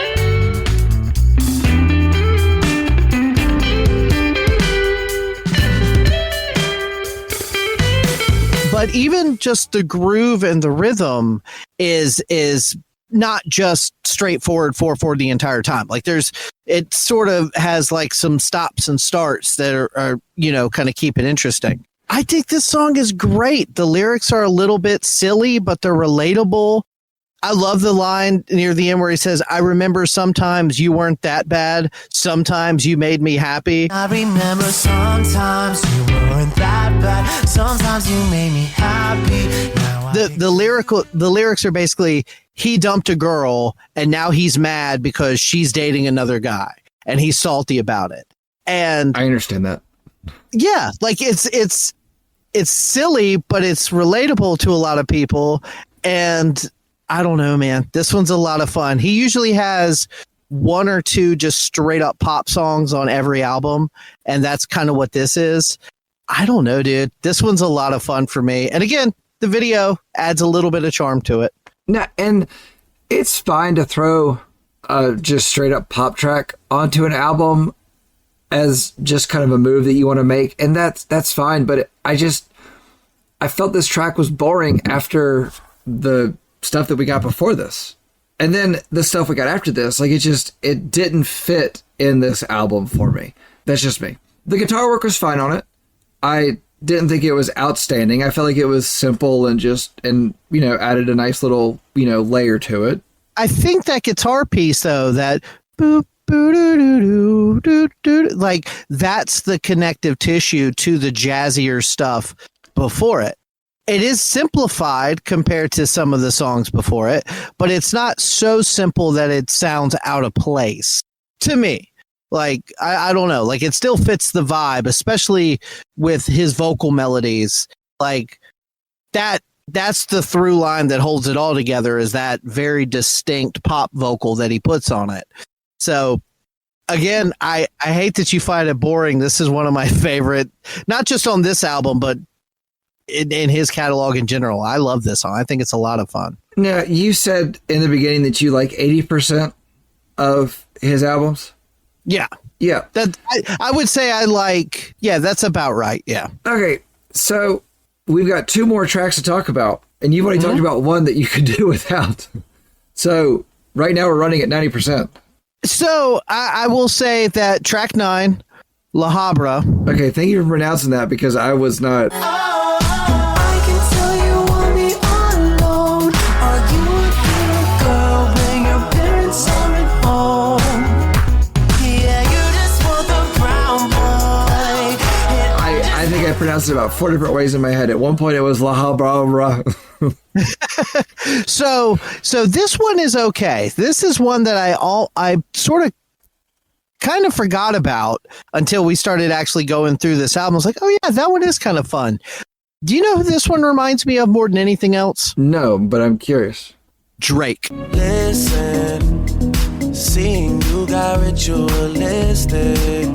But even just the groove and the rhythm is not just straightforward 4/4 the entire time. Like it sort of has like some stops and starts that are kind of keep it interesting. I think this song is great. The lyrics are a little bit silly, but they're relatable. I love the line near the end where he says, I remember sometimes you weren't that bad. Sometimes you made me happy. I remember sometimes you weren't that bad. Sometimes you made me happy. Now The lyrics are basically, he dumped a girl and now he's mad because she's dating another guy and he's salty about it. And I understand that. yeah, like it's silly, but it's relatable to a lot of people. And I don't know, man. This one's a lot of fun. He usually has 1 or 2 just straight up pop songs on every album, and that's kind of what this is. I don't know, dude. This one's a lot of fun for me. And again, the video adds a little bit of charm to it. No, and it's fine to throw a just straight up pop track onto an album as just kind of a move that you want to make, and that's fine. But I felt this track was boring after the stuff that we got before this, and then the stuff we got after this. Like it didn't fit in this album for me. That's just me. The guitar work was fine on it. I didn't think it was outstanding. I felt like it was simple and added a nice little layer to it. I think that guitar piece though, that boop, boo, doo, doo, doo, doo, doo, like that's the connective tissue to the jazzier stuff before it. It is simplified compared to some of the songs before it, but it's not so simple that it sounds out of place to me. Like, I don't know, like it still fits the vibe, especially with his vocal melodies. Like that's the through line that holds it all together, is that very distinct pop vocal that he puts on it. So again, I hate that you find it boring. This is one of my favorite, not just on this album, but in his catalog in general. I love this song. I think it's a lot of fun. Now, you said in the beginning that you like 80% of his albums. Yeah. That I would say I like. Yeah, that's about right. Yeah. Okay, so we've got 2 more tracks to talk about, and you've already talked about one that you could do without. So right now we're running at 90%. So I will say that track 9, La Habra. Okay, thank you for pronouncing that because I was not. I can tell you want me all alone. Are you a good girl when your parents are at home? Yeah, you just want the brown boy. I think I pronounced it about 4 different ways in my head. At one point it was La Habra. So this one is okay. This is one that I sort of kind of forgot about until we started actually going through this album. I was like, oh yeah, that one is kind of fun. Do you know who this one reminds me of more than anything else? No, but I'm curious. Drake. Listen, seeing you got ritualistic,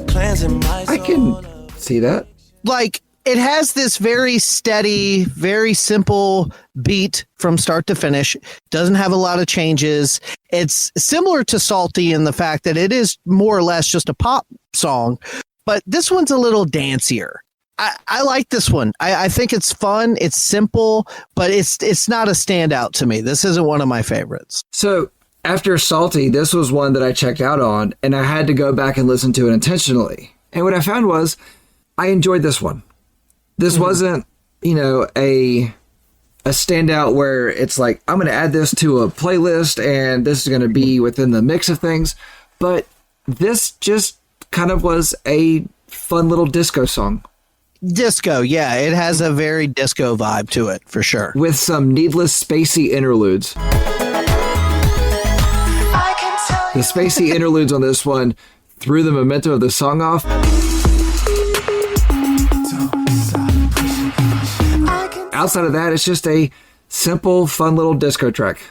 cleansing my I can see that. Like, it has this very steady, very simple beat from start to finish. Doesn't have a lot of changes. It's similar to Salty in the fact that it is more or less just a pop song, but this one's a little dancier. I like this one. I think it's fun. It's simple, but it's not a standout to me. This isn't one of my favorites. So after Salty, this was one that I checked out on, and I had to go back and listen to it intentionally. And what I found was I enjoyed this one. This wasn't, a standout where it's like, I'm going to add this to a playlist and this is going to be within the mix of things. But this just kind of was a fun little disco song. Disco, yeah. It has a very disco vibe to it, for sure. With some needless spacey interludes. The spacey interludes on this one threw the momentum of the song off. Outside of that, it's just a simple, fun little disco track.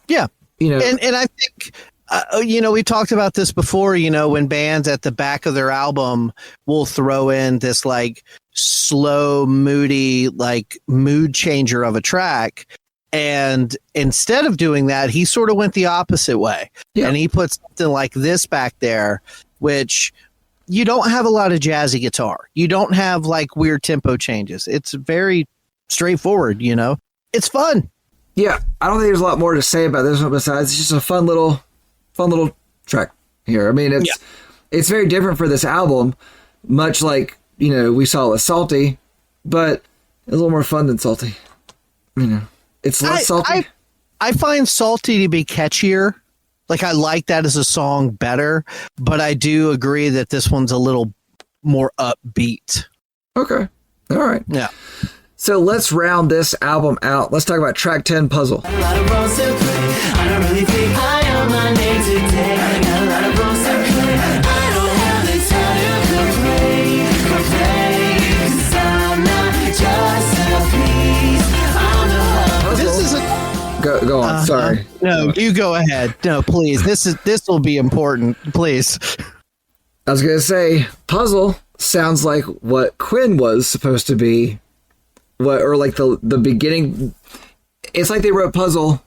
Yeah. And I think, we talked about this before, when bands at the back of their album will throw in this like slow, moody, like mood changer of a track. And instead of doing that, he sort of went the opposite way. Yeah. And he put something like this back there, which you don't have a lot of jazzy guitar. You don't have like weird tempo changes. It's very straightforward, It's fun. Yeah, I don't think there's a lot more to say about this one besides it's just a fun little track here. I mean, it's very different for this album, much like, we saw with Salty, but it's a little more fun than Salty. It's less salty. I find Salty to be catchier. Like, I like that as a song better, but I do agree that this one's a little more upbeat. Okay. All right. Yeah. So let's round this album out. Let's talk about track 10, Puzzle. A lot of roles to play. I don't really think I am my name today. I got a lot of roles to play. I don't have the time to complain. 'Cause I'm not just a piece. I'm the hub. This is a Go on. Sorry. No, you go ahead. No, please. This will be important. Please. I was gonna say, Puzzle sounds like what Quinn was supposed to be. Or like the beginning. It's like they wrote Puzzle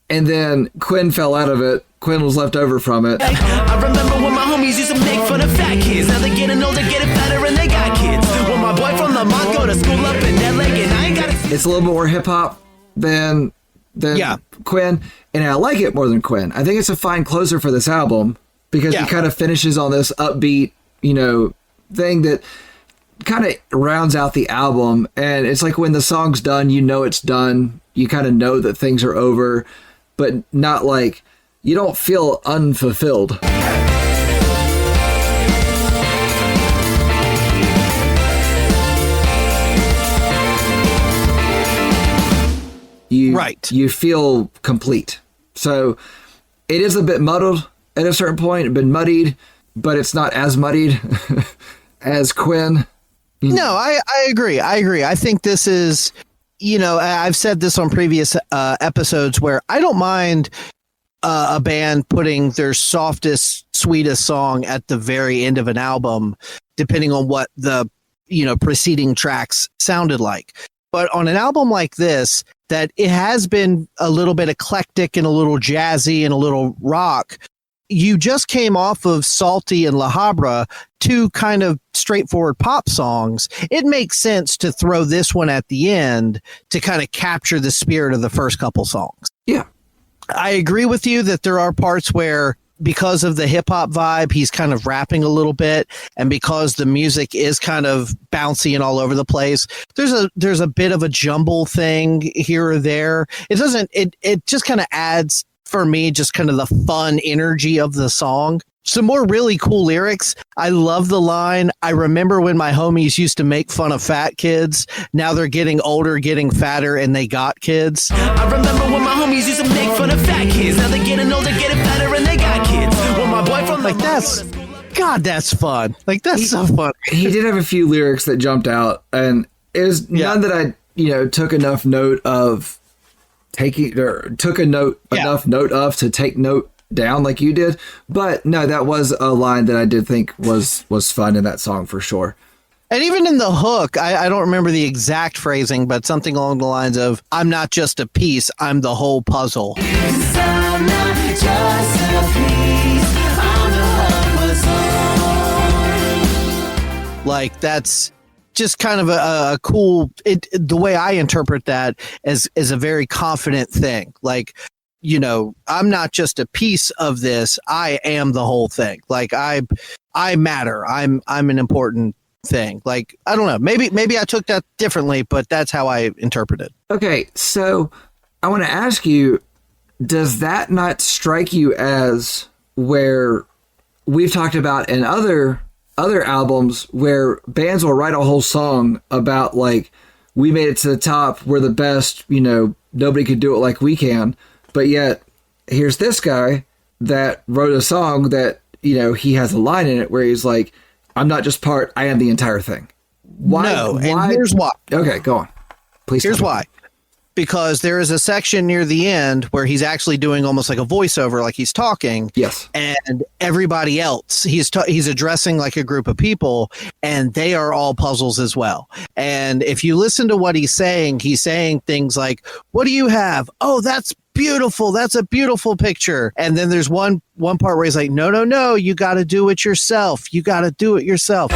and then Quinn fell out of it. Quinn was left over from it. I remember when my homies used to make fun of fat kids. Now they're getting older, getting fatter, and they got kids. When my boy from Lamont go to school up in LA, and I ain't got it. It's a little bit more hip hop than Quinn, and I like it more than Quinn. I think it's a fine closer for this album because it kind of finishes on this upbeat, thing that kind of rounds out the album. And it's like when the song's done, it's done. You kind of know that things are over, but not like you don't feel unfulfilled. You feel complete. So it is a bit muddled at a certain point, been muddied, but it's not as muddied as Quinn. No, I agree. I think this is, I've said this on previous episodes where I don't mind a band putting their softest, sweetest song at the very end of an album, depending on what the, preceding tracks sounded like. But on an album like this, that it has been a little bit eclectic and a little jazzy and a little rock. You just came off of Salty and La Habra, two kind of straightforward pop songs. It makes sense to throw this one at the end to kind of capture the spirit of the first couple songs. Yeah. I agree with you that there are parts where, because of the hip hop vibe, he's kind of rapping a little bit. And because the music is kind of bouncy and all over the place, there's a bit of a jumble thing here or there. It just kind of adds, for me, just kind of the fun energy of the song. Some more really cool lyrics. I love the line, I remember when my homies used to make fun of fat kids. Now they're getting older, getting fatter, and they got kids. I remember when my homies used to make fun of fat kids. Now they're getting older, getting fatter, and they got kids. When my boy from that's fun. Like, that's so fun. He did have a few lyrics that jumped out, and it was none that I, took enough note of taking, or took enough note of to take note down like you did. But no, that was a line that I did think was fun in that song for sure. And even in the hook, I don't remember the exact phrasing, but something along the lines of, I'm not just a piece, I'm the whole puzzle. 'Cause I'm not just a piece, I'm the whole puzzle. Like, that's just kind of a cool, the way I interpret that as a very confident thing. Like, you know, I'm not just a piece of this, I am the whole thing. Like, I matter. I'm an important thing. Like, I don't know, maybe I took that differently, but that's how I interpret it. Okay, so I want to ask you, does that not strike you as where we've talked about in other albums where bands will write a whole song about, like, we made it to the top, we're the best, you know, nobody could do it like we can, but yet here's this guy that wrote a song that, you know, he has a line in it where he's like, I'm not just part, I am the entire thing. Why? No, and here's why. Okay, go on. Please. Here's why. Because there is a section near the end where he's actually doing almost like a voiceover, like he's talking. Yes. And everybody else, he's addressing like a group of people, and they are all puzzles as well. And if you listen to what he's saying things like, what do you have? Oh, that's beautiful. That's a beautiful picture. And then there's one part where he's like, no, you got to do it yourself. You got to do it yourself.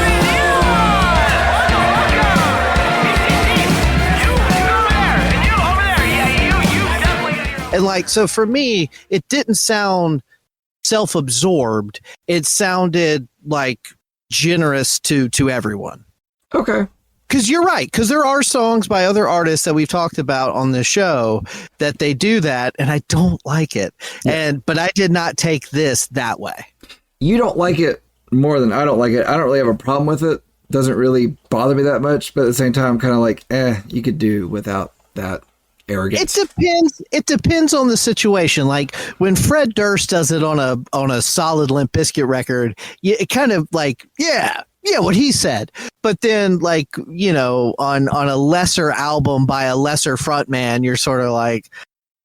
And like, so for me, it didn't sound self-absorbed. It sounded like generous to everyone. Okay. Because you're right. Because there are songs by other artists that we've talked about on the show that they do that, and I don't like it. Yeah. But I did not take this that way. You don't like it more than I don't like it. I don't really have a problem with it. Doesn't really bother me that much. But at the same time, I'm kind of like, you could do without that arrogance. It depends on the situation. Like when Fred Durst does it on a solid Limp Bizkit record, it kind of like, yeah, what he said. But then, like, you know, on a lesser album by a lesser frontman, you're sort of like,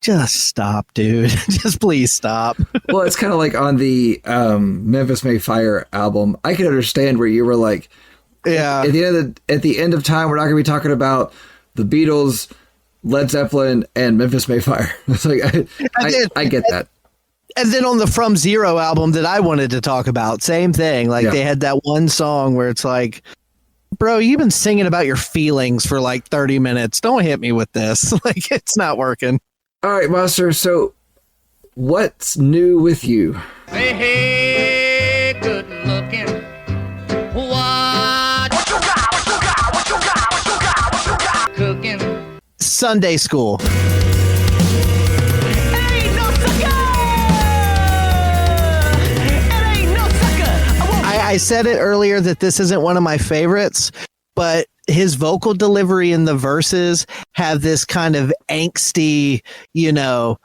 just stop, dude. Just please stop. Well, it's kind of like on the Memphis May Fire album. I can understand where you were like, yeah, at the end of time, we're not going to be talking about the Beatles, Led Zeppelin, and Memphis May Fire. It's like I get that. And then on the From Zero album that I wanted to talk about, same thing. Like they had that one song where it's like, bro, you've been singing about your feelings for like 30 minutes. Don't hit me with this. Like, it's not working. All right, Monster. So what's new with you? Hey, good looking. What you got? Cooking. Sunday school. I said it earlier that this isn't one of my favorites, but his vocal delivery in the verses have this kind of angsty, you know,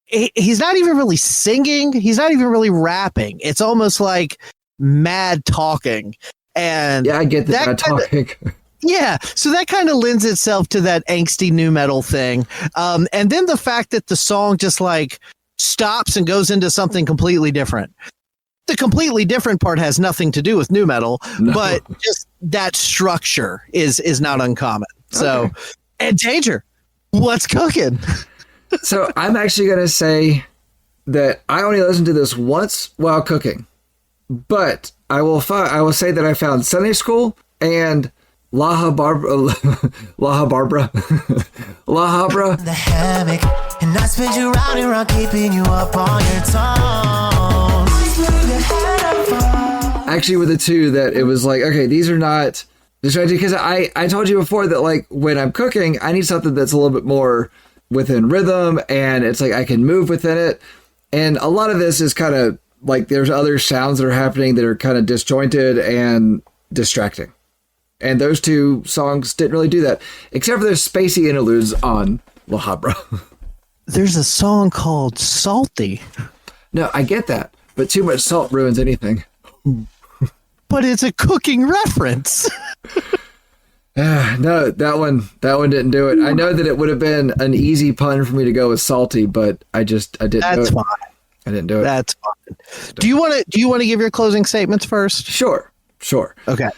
he's not even really singing. He's not even really rapping. It's almost like mad talking. And yeah, I get that talking. Yeah, so that kind of lends itself to that angsty nu metal thing. And then the fact that the song just like stops and goes into something completely different. The completely different part has nothing to do with nu metal, but just that structure is not uncommon. So, okay. And Danger, what's cooking? So I'm actually going to say that I only listened to this once while cooking, but I will say that I found Sunday School and La Habra, The hammock, and I spin you round and round, keeping you up on your toes. Actually, with the two, that it was like, okay, these are not distracting, because I told you before that, like, when I'm cooking, I need something that's a little bit more within rhythm, and it's like I can move within it. And a lot of this is kind of like there's other sounds that are happening that are kind of disjointed and distracting. And those two songs didn't really do that, except for their spacey interludes on La Habra. There's a song called Salty. No, I get that, but too much salt ruins anything. But it's a cooking reference. No, that one didn't do it. I know that it would have been an easy pun for me to go with salty, but I didn't do it. That's fine. I didn't do it. That's fine. Do you want to give your closing statements first? Sure. Okay.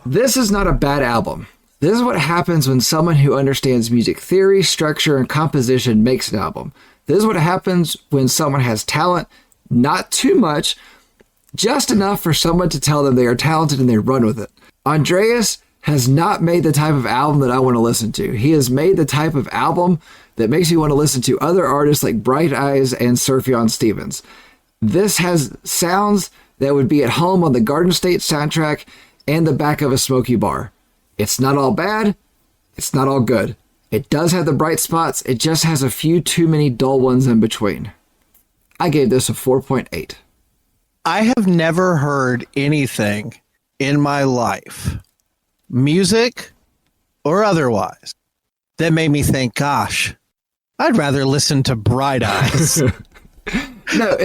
This is not a bad album. This is what happens when someone who understands music theory, structure, and composition makes an album. This is what happens when someone has talent, not too much, just enough for someone to tell them they are talented and they run with it. Andreas has not made the type of album that I want to listen to. He has made the type of album that makes you want to listen to other artists like Bright Eyes and Sufjan Stevens. This has sounds that would be at home on the Garden State soundtrack and the back of a smoky bar. It's not all bad. It's not all good. It does have the bright spots. It just has a few too many dull ones in between. I gave this a 4.8. I have never heard anything in my life, music or otherwise, that made me think, gosh, I'd rather listen to Bright Eyes. No,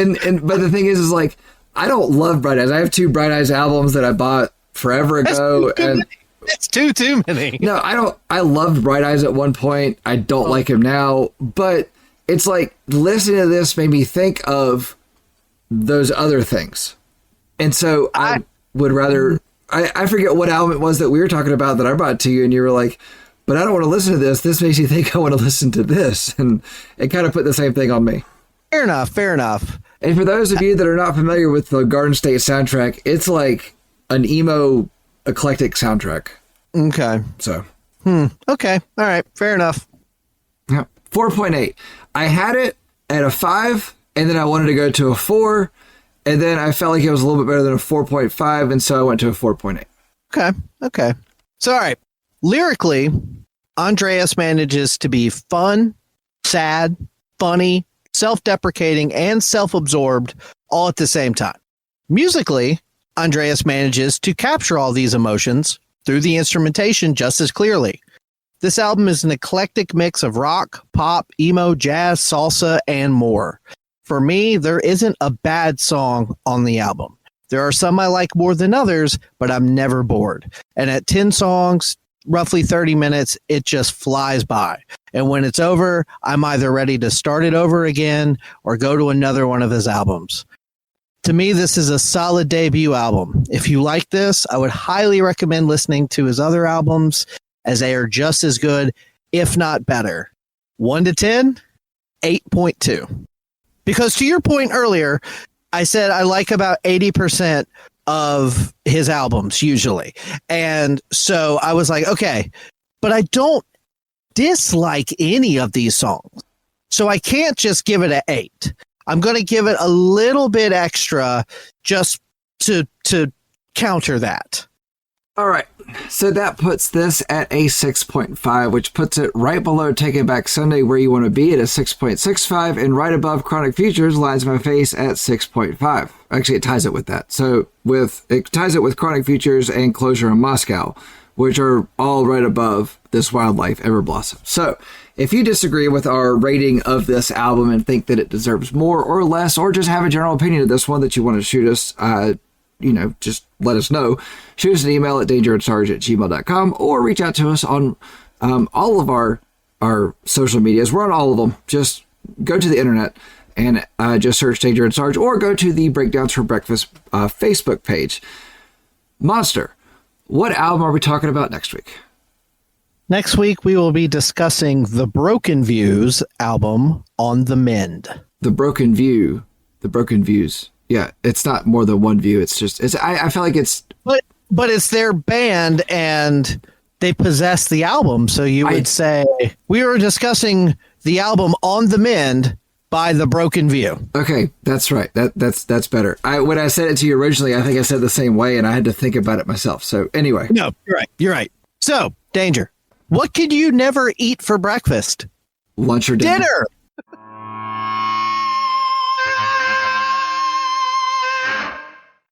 but the thing is like, I don't love Bright Eyes. I have 2 Bright Eyes albums that I bought forever ago. It's too many. No, I don't. I loved Bright Eyes at one point. I don't like him now, but it's like listening to this made me think of those other things. And so I would rather, I forget what album it was that we were talking about that I brought to you, and you were like, but I don't want to listen to this. This makes you think I want to listen to this. And it kind of put the same thing on me. Fair enough. And for those of you that are not familiar with the Garden State soundtrack, it's like an emo eclectic soundtrack. Okay. So. Okay. All right. Fair enough. Yeah. 4.8. I had it at a 5, and then I wanted to go to a 4, and then I felt like it was a little bit better than a 4.5, and so I went to a 4.8. Okay. So, all right. Lyrically, Andreas manages to be fun, sad, funny, self-deprecating, and self-absorbed all at the same time. Musically, Andreas manages to capture all these emotions through the instrumentation just as clearly. This album is an eclectic mix of rock, pop, emo, jazz, salsa, and more. For me, there isn't a bad song on the album. There are some I like more than others, but I'm never bored. And at 10 songs, roughly 30 minutes, it just flies by. And when it's over, I'm either ready to start it over again or go to another one of his albums. To me, this is a solid debut album. If you like this, I would highly recommend listening to his other albums, as they are just as good, if not better. 1 to 10, 8.2. Because to your point earlier, I said I like about 80% of his albums usually. And so I was like, okay, but I don't dislike any of these songs. So I can't just give it an 8. I'm going to give it a little bit extra just to counter that. All right. So that puts this at a 6.5, which puts it right below Taking Back Sunday, where you want to be, at a 6.65, and right above Chronic Futures, Lies My Face, at 6.5. Actually, it ties it with that. So it ties it with Chronic Futures and Closure in Moscow, which are all right above This Wildlife Ever Blossom. So if you disagree with our rating of this album and think that it deserves more or less, or just have a general opinion of this one that you want to shoot us, just let us know. Shoot us an email at dangerandsarge@gmail.com, or reach out to us on all of our social medias. We're on all of them. Just go to the internet and just search Danger and Sarge, or go to the Breakdowns for Breakfast Facebook page. Monster, what album are we talking about next week? Next week, we will be discussing the Broken Views album, On the Mend. The Broken Views. Yeah, it's not more than one view. It's just, I feel like it's... But it's their band, and they possess the album. So you would say, we were discussing the album On the Mend by The Broken View. Okay, that's right. That's better. When I said it to you originally, I think I said the same way, and I had to think about it myself. So anyway. No, you're right. So, Danger, what could you never eat for breakfast? Lunch or dinner.